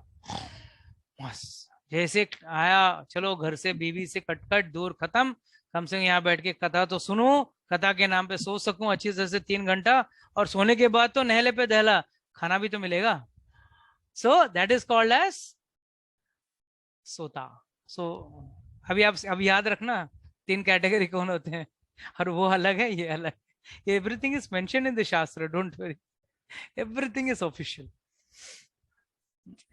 बस जैसे आया, चलो घर से बीवी से कटकट दूर, खत्म, कम से कम यहाँ बैठ के कथा तो सुनो, कथा के नाम पे सो सकूं अच्छी तरह से 3 घंटा, और सोने के बाद तो नहले पे दहला, खाना भी तो मिलेगा। So that is called as सोता। सो अभी आप अब याद रखना 3 कैटेगरी कौन होते हैं, और वो अलग है, ये अलग है। Everything is mention in the shastra, don't worry, everything is official.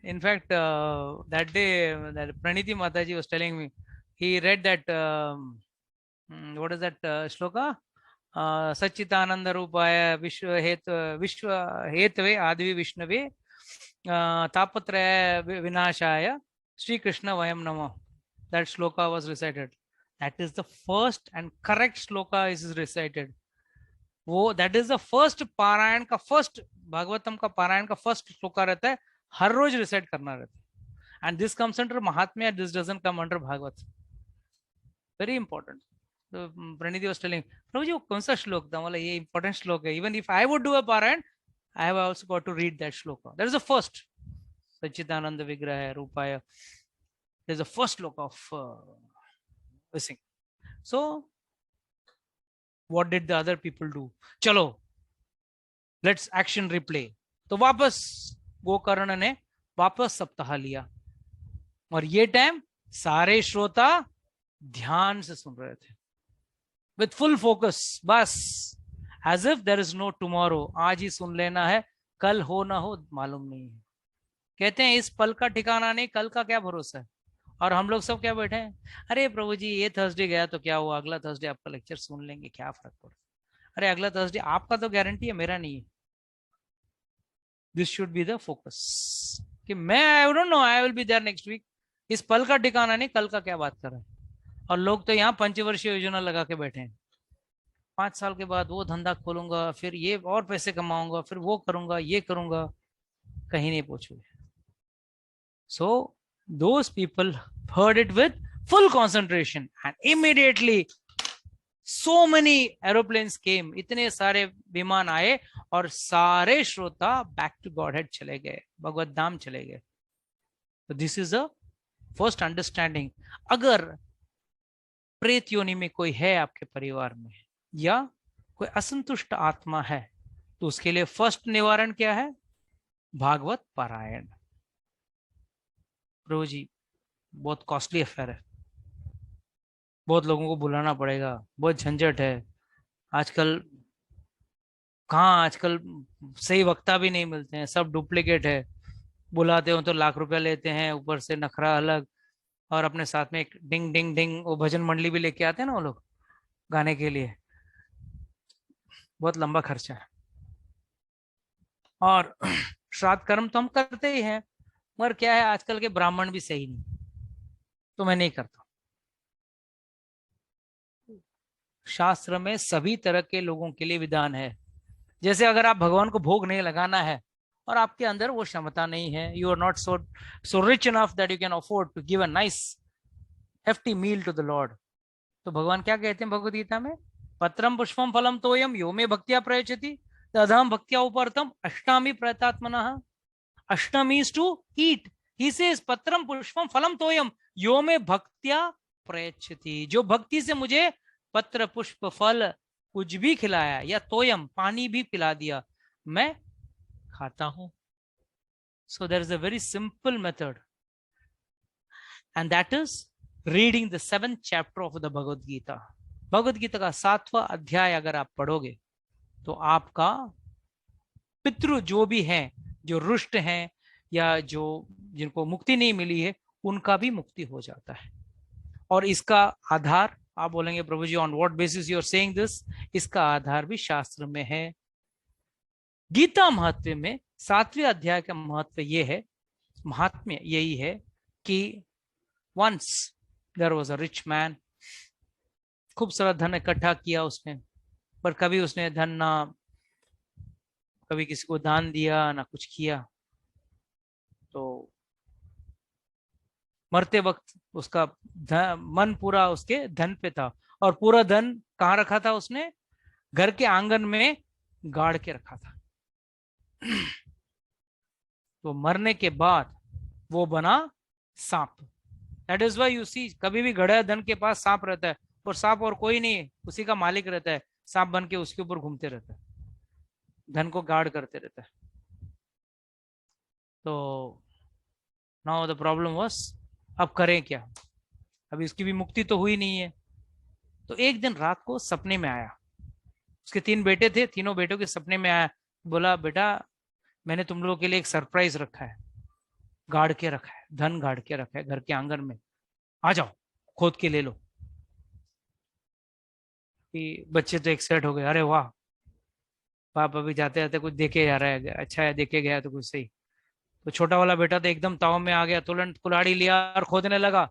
In fact, that day that Praniti Mataji was telling me, he read that what is that shloka, Sachitananda Rupaya Vishwa Hetave Advi Vishnave Tapatraya Vinashaya Sri Krishna Vayam Namo. That shloka was recited. That is the first and correct shloka is recited. वो that is the first पारायण का, first Bhagavatam का पारायण का first shloka रहता है, हर रोज recite करना रहता है। And this comes under mahatmya, this doesn't come under Bhagavat. Very important. Praniti was telling, Prabhu ji वो कौन सा श्लोक था, मतलब ये इंपॉर्टेंट श्लोक है, even if I would do a पारायण I have also got to read that shloka. That is the first. Sachidananda Vigraha Rupaya. There is the first shloka of missing. So, what did the other people do? Chalo, let's action replay. तो वापस गोकर्ण ने वापस सप्ताह लिया और ये time सारे श्रोता ध्यान से सुन रहे थे विथ फुल फोकस, बस as if there is no tomorrow. आज ही सुन लेना है, कल हो ना हो मालूम नहीं है. कहते हैं इस पल का ठिकाना नहीं, कल का क्या भरोसा है. और हम लोग सब क्या बैठे हैं, अरे प्रभु जी ये थर्सडे गया तो क्या हुआ, अगला थर्सडे आपका लेक्चर सुन लेंगे, क्या फर्क पड़ता. अरे अगला थर्सडे आपका तो गारंटी है, मेरा नहीं है. This should be the focus कि मैं I don't know I will be there next week. इस पल का ठिकाना नहीं, कल का क्या बात कर रहे हैं. और लोग तो यहाँ पंचवर्षीय योजना लगा के बैठे हैं. 5 साल के बाद वो धंधा खोलूंगा, फिर ये और पैसे कमाऊंगा, फिर वो करूंगा, ये करूंगा, कहीं नहीं पहुंचोगे. So those people heard it with full concentration and immediately so many aeroplanes came. इतने सारे विमान आए और सारे श्रोता back to Godhead चले गए, भगवत धाम चले गए. So this is the first understanding. अगर प्रेत योनि में कोई है आपके परिवार में या कोई असंतुष्ट आत्मा है तो उसके लिए फर्स्ट निवारण क्या है, भागवत पारायण. प्रभु जी बहुत कॉस्टली अफेयर है, बहुत लोगों को बुलाना पड़ेगा, बहुत झंझट है. आजकल सही वक्ता भी नहीं मिलते हैं, सब डुप्लीकेट है. बुलाते हो तो लाख रुपया लेते हैं, ऊपर से नखरा अलग, और अपने साथ में एक डिंग डिंग डिंग वो भजन मंडली भी लेके आते हैं ना वो लोग गाने के लिए. बहुत लंबा खर्चा है. और श्राद्ध कर्म तो हम करते ही हैं, मगर क्या है आजकल के ब्राह्मण भी सही नहीं, तो मैं नहीं करता. शास्त्र में सभी तरह के लोगों के लिए विधान है. जैसे अगर आप भगवान को भोग नहीं लगाना है और आपके अंदर वो क्षमता नहीं है, you are not so rich enough that you can afford to give a nice hefty meal to the Lord, तो भगवान क्या कहते हैं भगवद गीता में, पत्रम पुष्पम फलम तोयम यो मे भक्त्या प्रयच्छति तदहं भक्त्या उपर्तम अष्टामी प्रयतात्मनः. Ashtam means to eat. He says patram pushpam phalam toyam yo me bhaktya prayachati. जो भक्ति से मुझे पत्र पुष्प फल कुछ भी खिलाया या तोयम पानी भी पिला दिया, मैं खाता हूं. So there is a very simple method, and that is reading the 7th chapter of the Bhagavad Gita. Bhagavad Gita का 7वां अध्याय अगर आप पढ़ोगे तो आपका पितृ जो भी हैं, जो रुष्ट हैं या जो जिनको मुक्ति नहीं मिली है, उनका भी मुक्ति हो जाता है. और इसका आधार आप बोलेंगे Prabhu ji on what basis you are saying this, इसका आधार भी शास्त्र में है. गीता महत्व में 7वें अध्याय का महत्व ये है, महात्म्य यही है कि once there was a rich man, खूब सारा धन इकट्ठा किया उसने, पर कभी उसने धन ना कभी किसी को दान दिया ना कुछ किया. तो मरते वक्त उसका मन पूरा उसके धन पे था, और पूरा धन कहाँ रखा था उसने, घर के आंगन में गाड़ के रखा था. तो मरने के बाद वो बना सांप. That is why you see कभी भी गड़ा धन के पास सांप रहता है, और सांप और कोई नहीं, उसी का मालिक रहता है, सांप बन के उसके ऊपर घूमते रहता है, धन को गार्ड करते रहता है. तो नाउ द प्रॉब्लम वाज, अब करें क्या, अभी उसकी भी मुक्ति तो हुई नहीं है. तो एक दिन रात को सपने में आया, उसके 3 बेटे थे, तीनों बेटों के सपने में आया, बोला बेटा मैंने तुम लोगों के लिए एक सरप्राइज रखा है, गाड़ के रखा है, धन गाड़ के रखा है घर के आंगन में, आ जाओ खोद के ले लो. कि बच्चे तो एक्साइट हो गए, अरे वाह पाप अभी जाते जाते कुछ देखे जा रहा है, अच्छा है देखे गया तो कुछ सही. तो छोटा वाला बेटा तो एकदम ताव में आ गया, तुरंत कुल्हाड़ी लिया और खोदने लगा.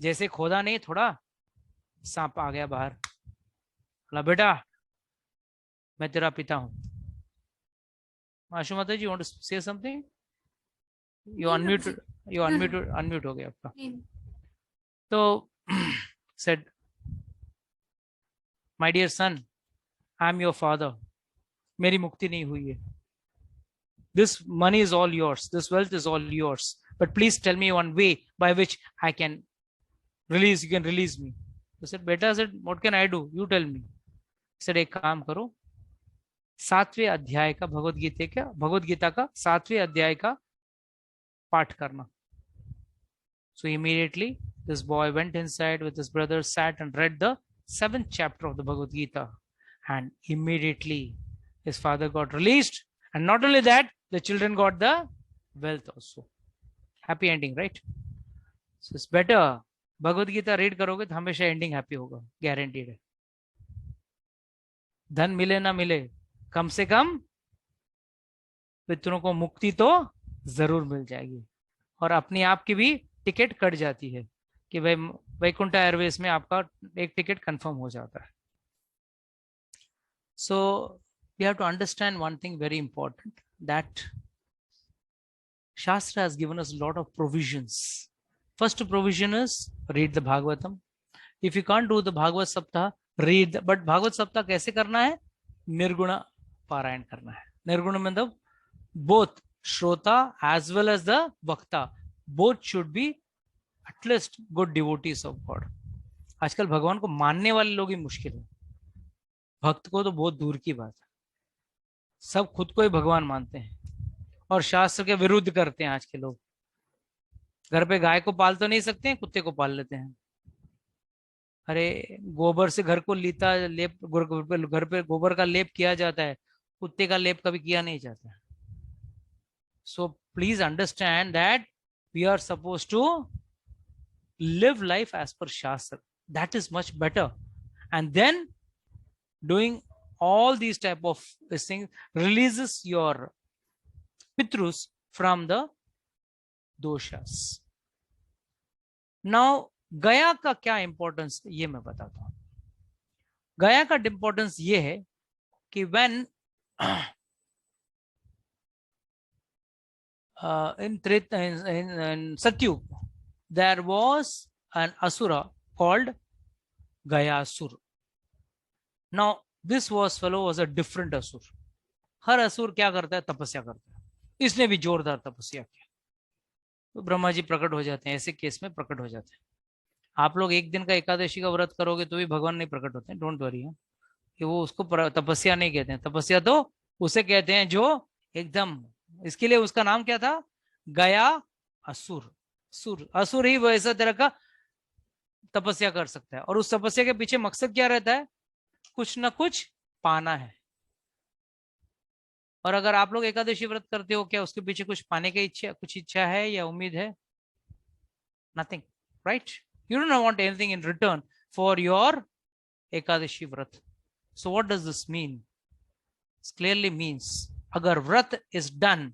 जैसे खोदा नहीं, थोड़ा सांप आ गया बाहर. बोला बेटा मैं तेरा पिता हूं. Ashu Mata ji want to say something, you unmute हो गया आपका. तो said my dear son I am your father, मेरी मुक्ति नहीं हुई है, this money is all yours, this wealth is all yours, but please tell me one way by which I can release, you can release me. I said, beta, I said, what can I do, you tell me. I said, एक काम करो, 7वें अध्याय का भगवद गीता का 7वें अध्याय का पाठ करना. So immediately this boy went inside with his brother, sat and read the 7th chapter of the Bhagavad Gita, and immediately his father got released, and not only that, the children got the wealth also. Happy ending, right? So it's better, Bhagavad Gita read करोगे तो हमेशा ending happy होगा, guaranteed है. धन मिले ना मिले, कम से कम पितरों को मुक्ति तो जरूर मिल जाएगी, और अपने आप की भी टिकट कट जाती है कि भाई वैकुंठ एयरवेज में आपका एक टिकट कंफर्म हो जाता है. So we have to understand one thing very important, that Shastra has given us a lot of provisions. First provision is read the Bhagavatam. If you can't do the Bhagavad Saptah, read the, but Bhagavad Saptah कैसे करना है? निर्गुण पारायण करना है. निर्गुण मतलब both श्रोता as well as the वक्ता, both should be at least good devotees of God. आजकल भगवान को मानने वाले लोग ही मुश्किल है, भक्त को तो बहुत दूर की बात है. सब खुद को ही भगवान मानते हैं और शास्त्र के विरुद्ध करते हैं आज के लोग. घर पे गाय को पाल तो नहीं सकते हैं, कुत्ते को पाल लेते हैं. अरे गोबर से घर को लीता लेप, घर पे गोबर का लेप किया जाता है, कुत्ते का लेप कभी किया नहीं जाता. So please understand that we are suppose to live life as per shastra. That is much better. And then doing all these type of things releases your pitrus from the doshas. Now गया का क्या importance ये मैं बताता हूं. गया का importance ये है कि when in Satyug there was an asura called Gayasur. Now this fellow was a different असुर. हर असुर क्या करता है? तपस्या करता है. इसने भी जोरदार तपस्या किया तो ब्रह्मा जी प्रकट हो जाते हैं. ऐसे केस में प्रकट हो जाते हैं. आप लोग एक दिन का एकादशी का व्रत करोगे तो भी भगवान नहीं प्रकट होते हैं. डोंट वरी कि वो उसको तपस्या नहीं कहते हैं. तपस्या तो उसे कहते हैं जो एकदम, इसके लिए उसका नाम क्या था? गया असुर. असुर ही वैसा तरह का तपस्या कर सकता है. और उस तपस्या के पीछे मकसद क्या रहता है? कुछ ना कुछ पाना है. और अगर आप लोग एकादशी व्रत करते हो, क्या उसके पीछे कुछ पाने की कुछ इच्छा है या उम्मीद है? Nothing, right? You don't want anything in return for your Ekadashi vrat. So what does this mean? It clearly means अगर vrat is done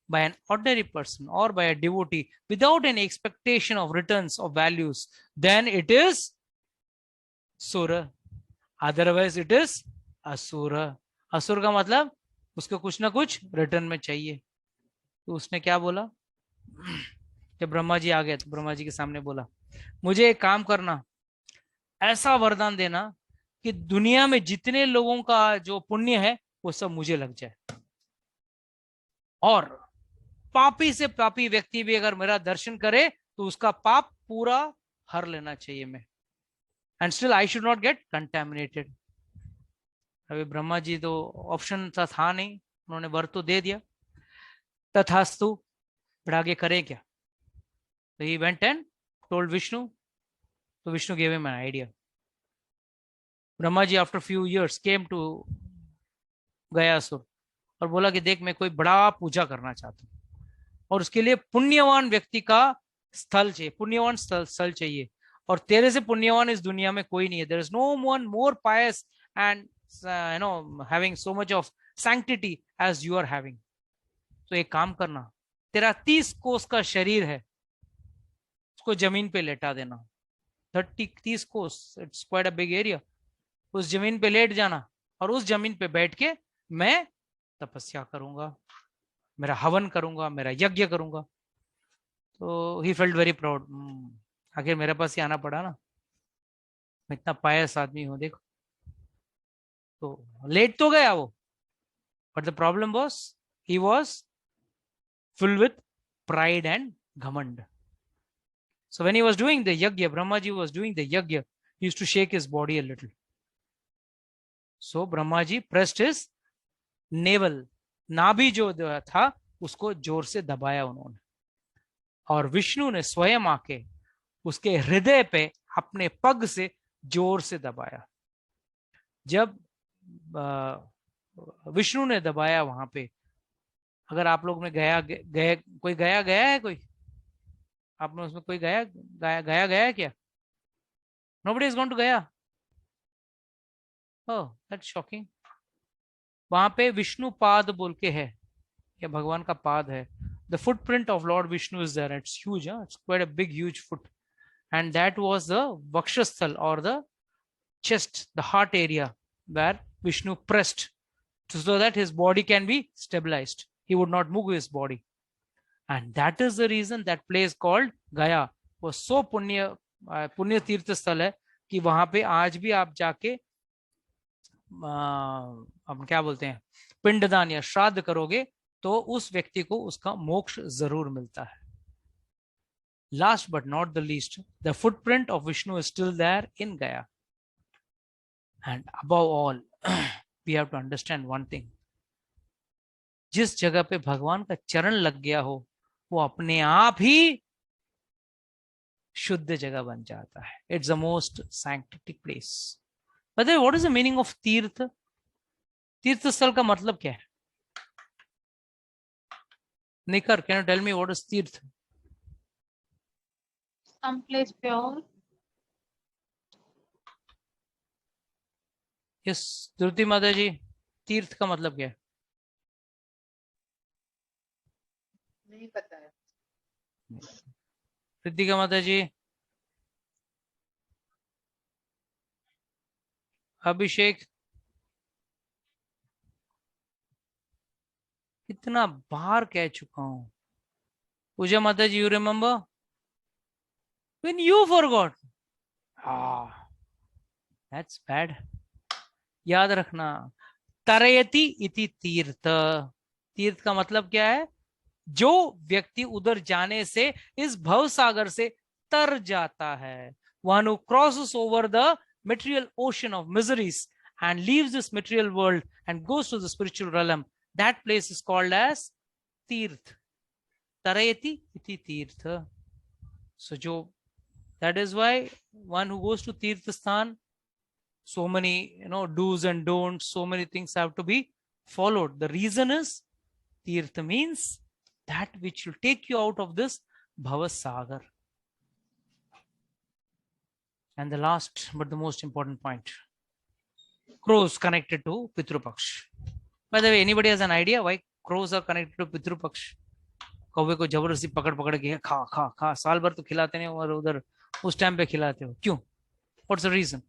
by an ordinary person or by a devotee without any expectation of returns of values, then it is sura. Otherwise it is asura. असुर का मतलब उसको कुछ ना कुछ return में चाहिए. तो उसने क्या बोला? जब ब्रह्मा जी आ गए तो ब्रह्मा जी के सामने बोला, मुझे एक काम करना, ऐसा वरदान देना कि दुनिया में जितने लोगों का जो पुण्य है वो सब मुझे लग जाए, और पापी से पापी व्यक्ति भी अगर मेरा दर्शन करे तो उसका पाप पूरा हर लेना चाहिए मैं. And still I should not get contaminated. अभी ब्रह्मा जी तो ऑप्शन था नहीं, उन्होंने वर तो दे दिया. तथास्तु, फिर आगे करें क्या? तो he went and told Vishnu. तो Vishnu gave him an idea. Brahma ji after few years came to Gayasur और बोला कि देख, मैं कोई बड़ा पूजा करना चाहता हूँ और उसके लिए पुण्यवान व्यक्ति का स्थल चाहिए, पुण्यवान स्थल चाहिए, और तेरे से पुण्यवान इस दुनिया में कोई नहीं है. There is no one more pious and having so much of sanctity as you are having. तो एक काम करना, तेरा 30 कोस का शरीर है, उसको जमीन पे लेटा देना. 30 कोस, it's quite a big area. उस जमीन पे लेट जाना और उस जमीन पे बैठ के मैं तपस्या करूंगा, मेरा हवन करूंगा, मेरा यज्ञ करूंगा. तो ही फेल्ट वेरी प्राउड. आखिर मेरे पास ही आना पड़ा ना, मैं इतना पायस आदमी हूं, देखो. तो लेट तो गया वो, but the problem was he was filled with pride and ghamand. So when he was doing the yagya, Brahmaji was doing the yagya, he used to shake his body a little. So Brahmaji pressed his navel, नाभि जो था उसको जोर से दबाया उन्होंने, और विष्णु ने स्वयं आके उसके हृदय पे अपने पग से जोर से दबाया. जब विष्णु ने दबाया वहां पे, अगर आप लोग में कोई गया है, कोई आप में उसमें कोई गया है क्या? Nobody has gone to Gaya. Oh, that's shocking. वहां पे विष्णु पाद बोल के है, या भगवान का पाद है. The footprint of Lord Vishnu is there. It's huge, huh? It's quite a big, huge foot. And that was the Vakshasthal, or the chest, the heart area, where Vishnu pressed so that his body can be stabilized. He would not move his body. And that is the reason that place called Gaya was so पुण्य तीर्थ स्थल है कि वहां पे आज भी आप जाके हम क्या बोलते हैं, पिंडदान या श्राद्ध करोगे तो उस व्यक्ति को उसका मोक्ष जरूर मिलता है. Last but not the least, the footprint of Vishnu is still there in Gaya. And above all, we have to understand one thing. जिस जगह पे भगवान का चरण लग गया हो, वो अपने आप ही शुद्ध जगह बन जाता है. It's the most sanctific place. But then what is the meaning of तीर्थ? तीर्थ स्थल का मतलब क्या है? Nikar, can you tell me what is तीर्थ? Some place pure. Yes, Dhruti माता जी, तीर्थ का मतलब क्या है? नहीं पता है. रितिका माता जी, अभिषेक, कितना बार कह चुका हूं. Puja Mata ji, you remember when you forgot? That's bad. याद रखना, तरयति इति तीर्थ. तीर्थ का मतलब क्या है? जो व्यक्ति उधर जाने से इस भव सागर से तर जाता है, one who crosses over the material ocean of miseries and leaves this material world and goes to the spiritual realm, that place is called as तीर्थ. तरयति इति तीर्थ. So that is why one who goes to तीर्थ स्थान, so many do's and don'ts, so many things have to be followed. The reason is तीर्थ means that which will take you out of this bhava sagar. And the last but the most important point, crows connected to Pitru Paksh. By the way, anybody has an idea why crows are connected to Pitru Paksh? कौवे को जबरदस्ती पकड़ के खा खा खा, साल भर तो खिलाते नहीं और उधर उस टाइम पे खिलाते हो, क्यों? What's the reason?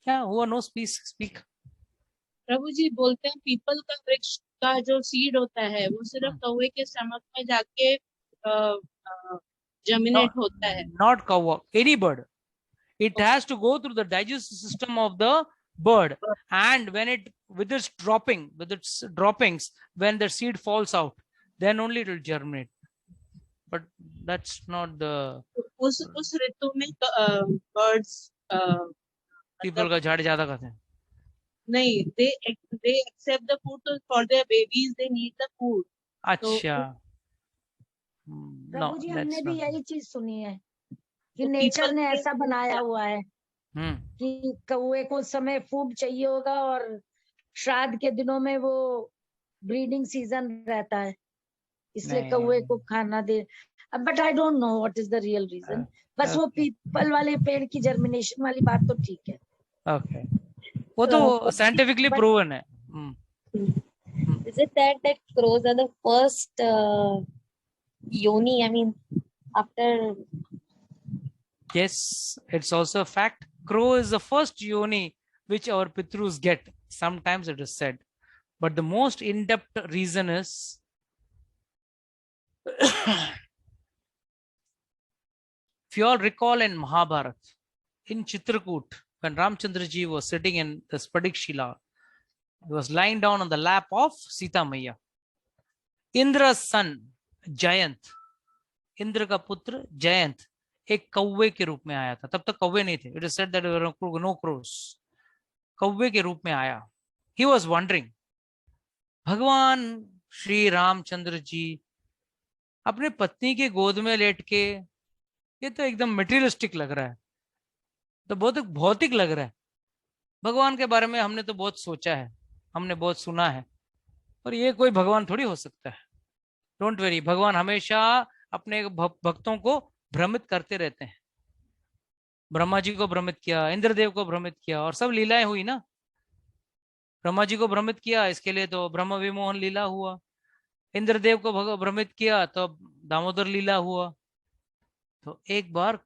क्या हुआ? No speak. प्रभु जी बोलते हैं पीपल का वृक्ष का जो सीड होता है वो सिर्फ कौवे के स्टमक में जाके जर्मिनेट होता है. Not cow, any bird. It has to go through the digestive system of the bird, and when it with its droppings, when the seed falls out, then only it will germinate. But that's not the. उस ऋतु में birds people का झाड़ ज्यादा खाते हैं. नहीं, they accept the food for their babies. They need the food. अच्छा. प्रभु जी, हमने भी यही चीज सुनी है कि नेचर ने ऐसा बनाया हुआ है कि कौवे को उस समय फूड चाहिए होगा और श्राद्ध के दिनों में वो ब्रीडिंग सीजन रहता है, इसलिए कौवे को खाना दे. But I don't know what is the real reason. बस वो पीपल वाले पेड़ की जर्मिनेशन वाली बात तो ठीक है. ओके, वो तो साइंटिफिकली प्रूवन है. Is it that crows are the first yoni? I mean, after. Yes, it's also a fact. Crow is the first yoni which our Pitrus get. Sometimes it is said. But the most in-depth reason is if you all recall in Mahabharata, in Chitrakoot, when Ramchandra ji was sitting in the Spadik Shila, he was lying down on the lap of Sita Maya. Indra son Jayant, Indra का पुत्र जयंत एक कौवे के रूप में आया था। तब तक कौवे नहीं थे। It is said that no crows. कौवे के रूप में आया। ही वॉज वंडरिंग, भगवान श्री रामचंद्र जी अपने पत्नी की गोद में लेट के, ये तो एकदम मटेरियलिस्टिक लग रहा है, तो बहुत भौतिक लग रहा है। भगवान के बारे में हमने तो बहुत सोचा है, हमने बहुत सुना है, और ये कोई भगवान थोड़ी हो सकता है। डोंट वरी, भगवान हमेशा अपने भक्तों को भ्रमित करते रहते हैं। ब्रह्मा जी को भ्रमित किया, इंद्रदेव को भ्रमित किया, और सब लीलाएं हुई ना। ब्रह्मा जी को भ्रमित किया, इसके लिए तो ब्रह्म विमोहन लीला हुआ। इंद्रदेव को भ्रमित किया तो दामोदर लीला हुआ। तो एक बार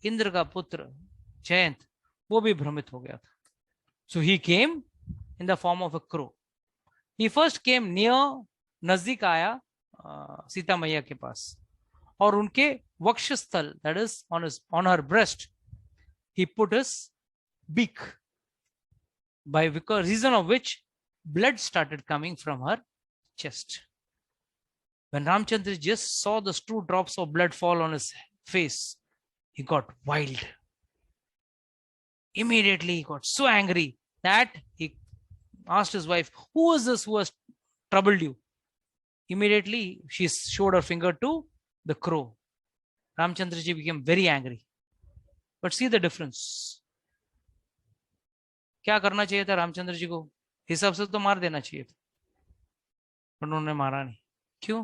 इंद्र का पुत्र जयंत वो भी भ्रमित हो गया था। So he came in the form of a crow. He first came near, नजदीक आया सीता मैया के पास, और उनके वक्षस्थल, that is on her breast, he put his beak, by reason of which blood started coming from her chest. When Ramchandra just saw the 2 drops of blood fall on his face, he got wild. Immediately he got so angry that he asked his wife, who is this who has troubled you? Immediately she showed her finger to the crow. Ramchandra ji became very angry. But see the difference. क्या करना चाहिए था रामचंद्र जी को? हिसाब से तो मार देना चाहिए था, पर उन्होंने मारा नहीं। क्यों?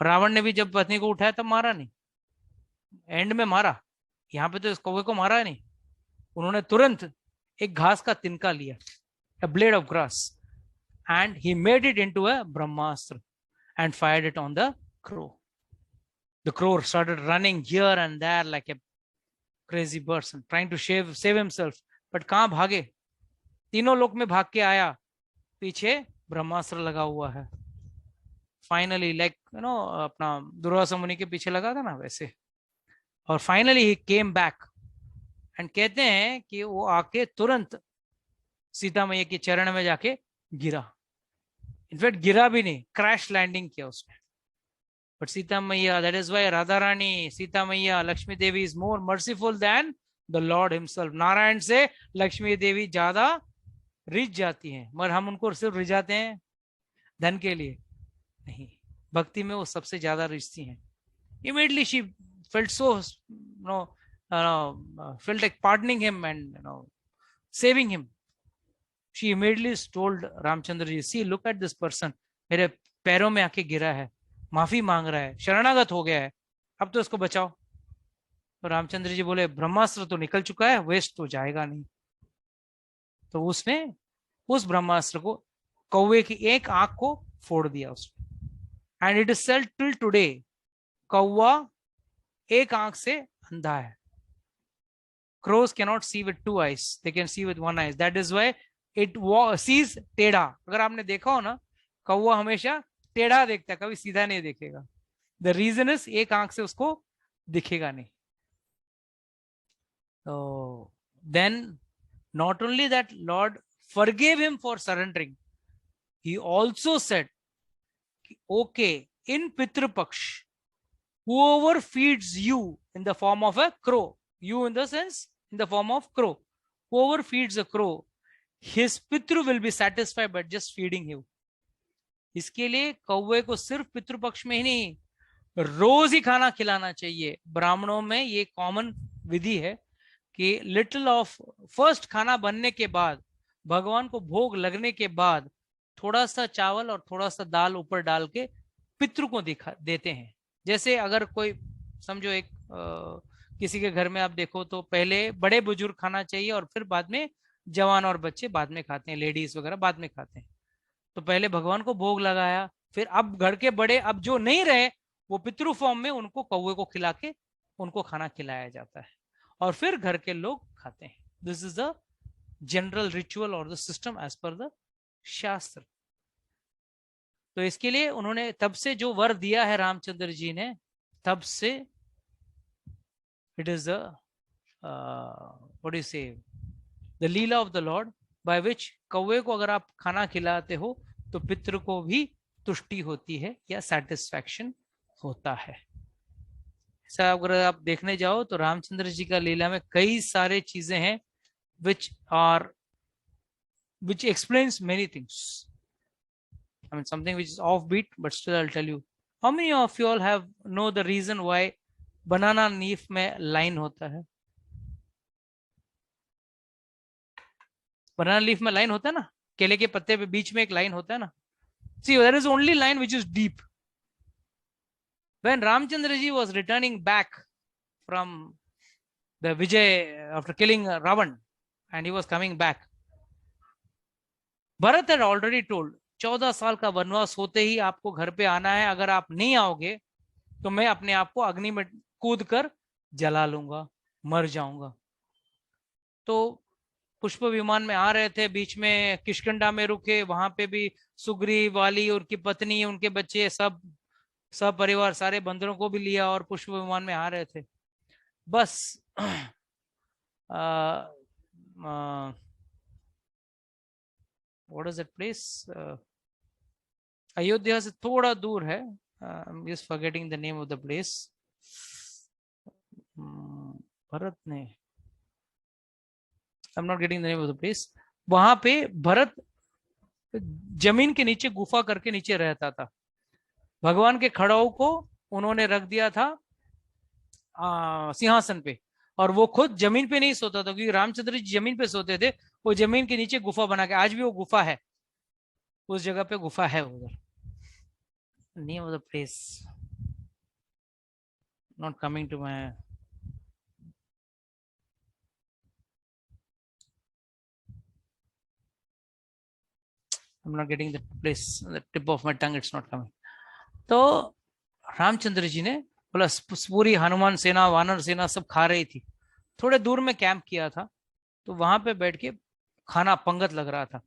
रावण ने भी जब पत्नी को उठाया तब मारा नहीं, एंड में मारा। यहाँ पे तो इस कौवे को मारा नहीं। उन्होंने तुरंत एक घास का तिनका लिया, a blade of grass, and he made it into a brahmastra and fired it on the crow. The crow started running here and there like a crazy person trying to save himself. But कहां भागे? तीनों लोक में भाग के आया, पीछे ब्रह्मास्त्र लगा हुआ है। फाइनली लाइक अपना दुर्वासा मुनि के पीछे लगा था ना, वैसे। और finally he came back, and कहते हैं कि वो आके तुरंत सीता मैया के चरण में जाके गिरा। इनफैक्ट गिरा भी नहीं, क्रैश लैंडिंग किया उसने। But Sita Maiya, that is why Radha Rani, Sita Maiya, Lakshmi Devi is more merciful than the Lord himself. Narayan से लक्ष्मी देवी ज्यादा रिझ जाती हैं, मगर हम उनको सिर्फ रिझाते हैं धन के लिए नहीं, भक्ति में वो सबसे ज्यादा रिझती हैं। Immediately she felt so, felt like pardoning him and saving him. She immediately told Ramchandra ji, see, look at this person, मेरे पैरों में आके गिरा है, माफी मांग रहा है, शरणागत हो गया है, अब तो इसको बचाओ। तो रामचंद्र जी बोले, ब्रह्मास्त्र तो निकल चुका है, वेस्ट तो जाएगा नहीं। तो उसने उस ब्रह्मास्त्र को कौवे की एक आंख को फोड़ दिया उसने। And it is said till today, कौवा एक आंख से अंधा है। Crows cannot see with 2 eyes, they can see with 1 eye. That is why it sees टेढ़ा। अगर आपने देखा हो ना, कौवा हमेशा टेढ़ा देखता है, कभी सीधा नहीं देखेगा। द रीजन इज एक आंख से उसको दिखेगा नहीं। तो then not only that Lord forgave him for surrendering, he also said, okay, in Pitrapaksh, whoever feeds you in the form of a crow, you in the sense in the form of crow, whoever feeds a crow, his pitru will be satisfied by just feeding you. इसके लिए कौवे को सिर्फ पितृपक्ष में ही नहीं, रोज ही खाना खिलाना चाहिए। ब्राह्मणों में ये कॉमन विधि है कि लिटिल ऑफ फर्स्ट खाना बनने के बाद, भगवान को भोग लगने के बाद, थोड़ा सा चावल और थोड़ा सा दाल ऊपर डाल के पितृ को देते हैं। जैसे अगर कोई समझो एक किसी के घर में आप देखो तो पहले बड़े बुजुर्ग खाना चाहिए और फिर बाद में जवान और बच्चे बाद में खाते हैं, लेडीज वगैरह बाद में खाते हैं। तो पहले भगवान को भोग लगाया, फिर अब घर के बड़े अब जो नहीं रहे वो पितृ फॉर्म में उनको कौवे को खिला के उनको खाना खिलाया जाता है, और फिर घर के लोग खाते हैं। This is the general ritual और the system as per the shastra. तो इसके लिए उन्होंने तब से जो वर दिया है रामचंद्र जी ने, तब से it is the what you say the leela of the lord, by which कौवे को अगर आप खाना खिलाते हो तो पितृ को भी तुष्टि होती है या सेटिस्फैक्शन होता है। ऐसा अगर आप देखने जाओ तो रामचंद्र जी का लीला में कई सारे चीजें हैं which explains many things. I mean something which is offbeat, but still I'll tell you. How many of you all have know the reason why banana leaf में line होता है? Banana leaf में line होता है ना, केले के पत्ते पे बीच में एक line होता है ना. See, there is only line which is deep. When Ramchandra ji was returning back from the Vijay after killing Ravan, and he was coming back, Bharat had already told 14 साल का वनवास होते ही आपको घर पे आना है, अगर आप नहीं आओगे तो मैं अपने आप को अग्नि में कूद कर जला लूंगा, मर जाऊंगा। तो पुष्प विमान में आ रहे थे, बीच में किष्किंधा में रुके, वहां पे भी सुग्रीव, वाली, उनकी पत्नी, उनके बच्चे, सब परिवार, सारे बंदरों को भी लिया और पुष्प विमान में आ रहे थे। बस what is that place, Ayodhya से थोड़ा दूर है, I am just forgetting the name of the place. Bharat ने, I am not getting the name of the place. वहां पे भरत जमीन के नीचे गुफा करके नीचे रहता था। भगवान के खड़ाऊ को उन्होंने रख दिया था सिंहासन पे, और वो खुद जमीन पे नहीं सोता था, क्योंकि रामचंद्र जी जमीन पे सोते थे। वो जमीन के नीचे गुफा बना के, आज भी वो गुफा है, उस जगह पे गुफा है उधर। Name of the place not coming to my, I'm not getting the place, the tip of my tongue, it's not coming. तो रामचंद्र जी ने बोला, पूरी हनुमान सेना, वानर सेना सब खा रही थी, थोड़े दूर में कैंप किया था, तो वहां पे बैठ के खाना पंगत लग रहा था।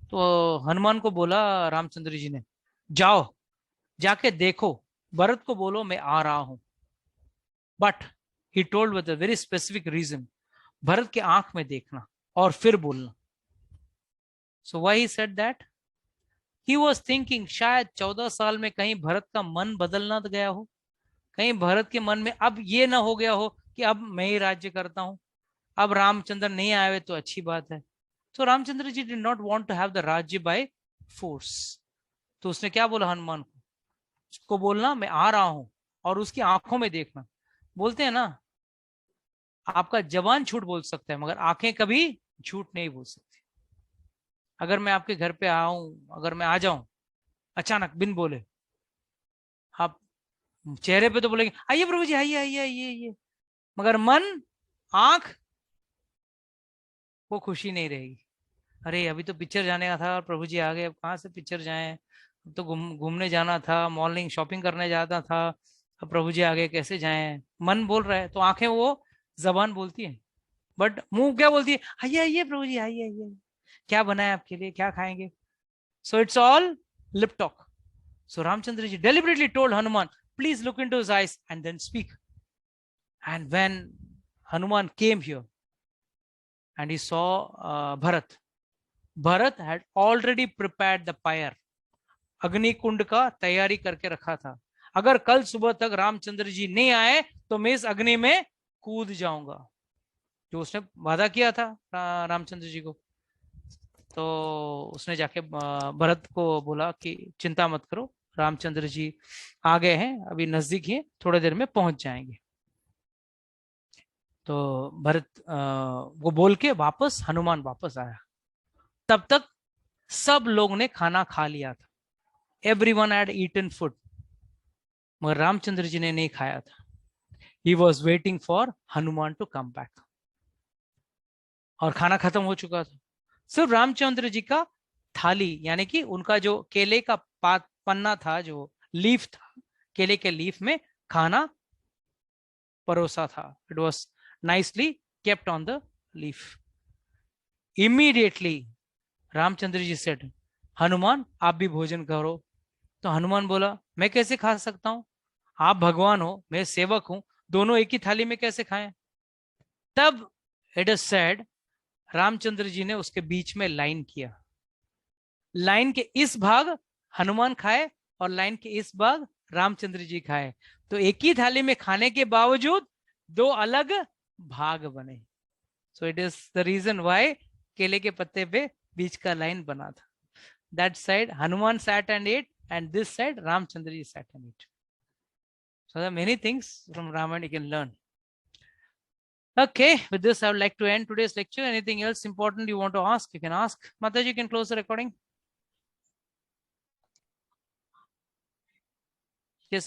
तो हनुमान को बोला रामचंद्र जी ने, जाओ जाके देखो, भरत को बोलो मैं आ रहा हूं। But he told with a very specific reason, Bharat के आंख में देखना और फिर बोलना। So why he said that? He was thinking शायद 14 साल में कहीं भरत का मन बदल ना गया हो, कहीं भरत के मन में अब ये ना हो गया हो कि अब मैं ही राज्य करता हूं, अब रामचंद्र नहीं आए तो अच्छी बात है। So Ramchandra ji did not want to have the राज्य by force। तो उसने क्या बोला हनुमान को, उसको बोलना मैं आ रहा हूं और उसकी आंखों में देखना। बोलते हैं ना, आपका जबान झूठ बोल सकता है मगर आंखें कभी झूठ नहीं बोल सकती। अगर मैं आपके घर पे आऊं, अगर मैं आ जाऊं अचानक बिन बोले, आप चेहरे पे तो बोलेंगे आइए प्रभु जी, आइए आइए आइए आइए, मगर मन, आंख, वो खुशी नहीं रहेगी। अरे अभी तो पिक्चर जाने का था और प्रभु जी आ गए, अब कहाँ से पिक्चर जाएं, अब तो घूमने जाना था, मॉर्निंग शॉपिंग करने जाना था, अब प्रभु जी आ गए कैसे जाएं। मन बोल रहा है तो आंखें, वो जबान बोलती है, बट मुंह क्या बोलती है, आइए आइए प्रभु जी, आइए आइए, क्या बनाए आपके लिए, क्या खाएंगे। So it's all lip talk. So Ramchandra ji deliberately told Hanuman, please look into his eyes and then speak. And when Hanuman came here and he saw Bharat had already prepared the pyre. अग्नि कुंड का तैयारी करके रखा था, अगर कल सुबह तक रामचंद्र जी नहीं आए तो मैं इस अग्नि में कूद जाऊंगा, जो उसने वादा किया था रामचंद्र जी को। तो उसने जाके भरत को बोला कि चिंता मत करो, रामचंद्र जी आ गए हैं, अभी नजदीक ही, थोड़ी देर में पहुंच जाएंगे। तो भरत वो बोल के वापस हनुमान वापस आया। तब तक सब लोग ने खाना खा लिया था, एवरीवन हैड ईटन फूड, मगर रामचंद्र जी ने नहीं खाया था। He was waiting for Hanuman to come back, और खाना खत्म हो चुका था। सिर्फ रामचंद्र जी का थाली, यानी कि उनका जो केले का पन्ना था, जो लीफ था, केले के लीफ में खाना परोसा था। It was nicely kept on the leaf. Immediately Ramchandra ji said, Hanuman आप भी भोजन करो। तो हनुमान बोला, मैं कैसे खा सकता हूं, आप भगवान हो, मैं सेवक हूं, दोनों एक ही थाली में कैसे खाएं। तब it is said, Ramchandra ji ने उसके बीच में लाइन किया, लाइन के इस भाग हनुमान खाए और लाइन के इस भाग रामचंद्र जी खाए, तो एक ही थाली में खाने के बावजूद दो अलग भाग बने। So it is the reason why केले के पत्ते पे बीच का लाइन बना था। That side Hanuman sat and ate, and this side Ramchandra ji sat and ate. So there are many things from Ramayana you can learn. Okay, with this I would like to end today's lecture. Anything else important you want to ask, you can ask. Mataji, you can close the recording.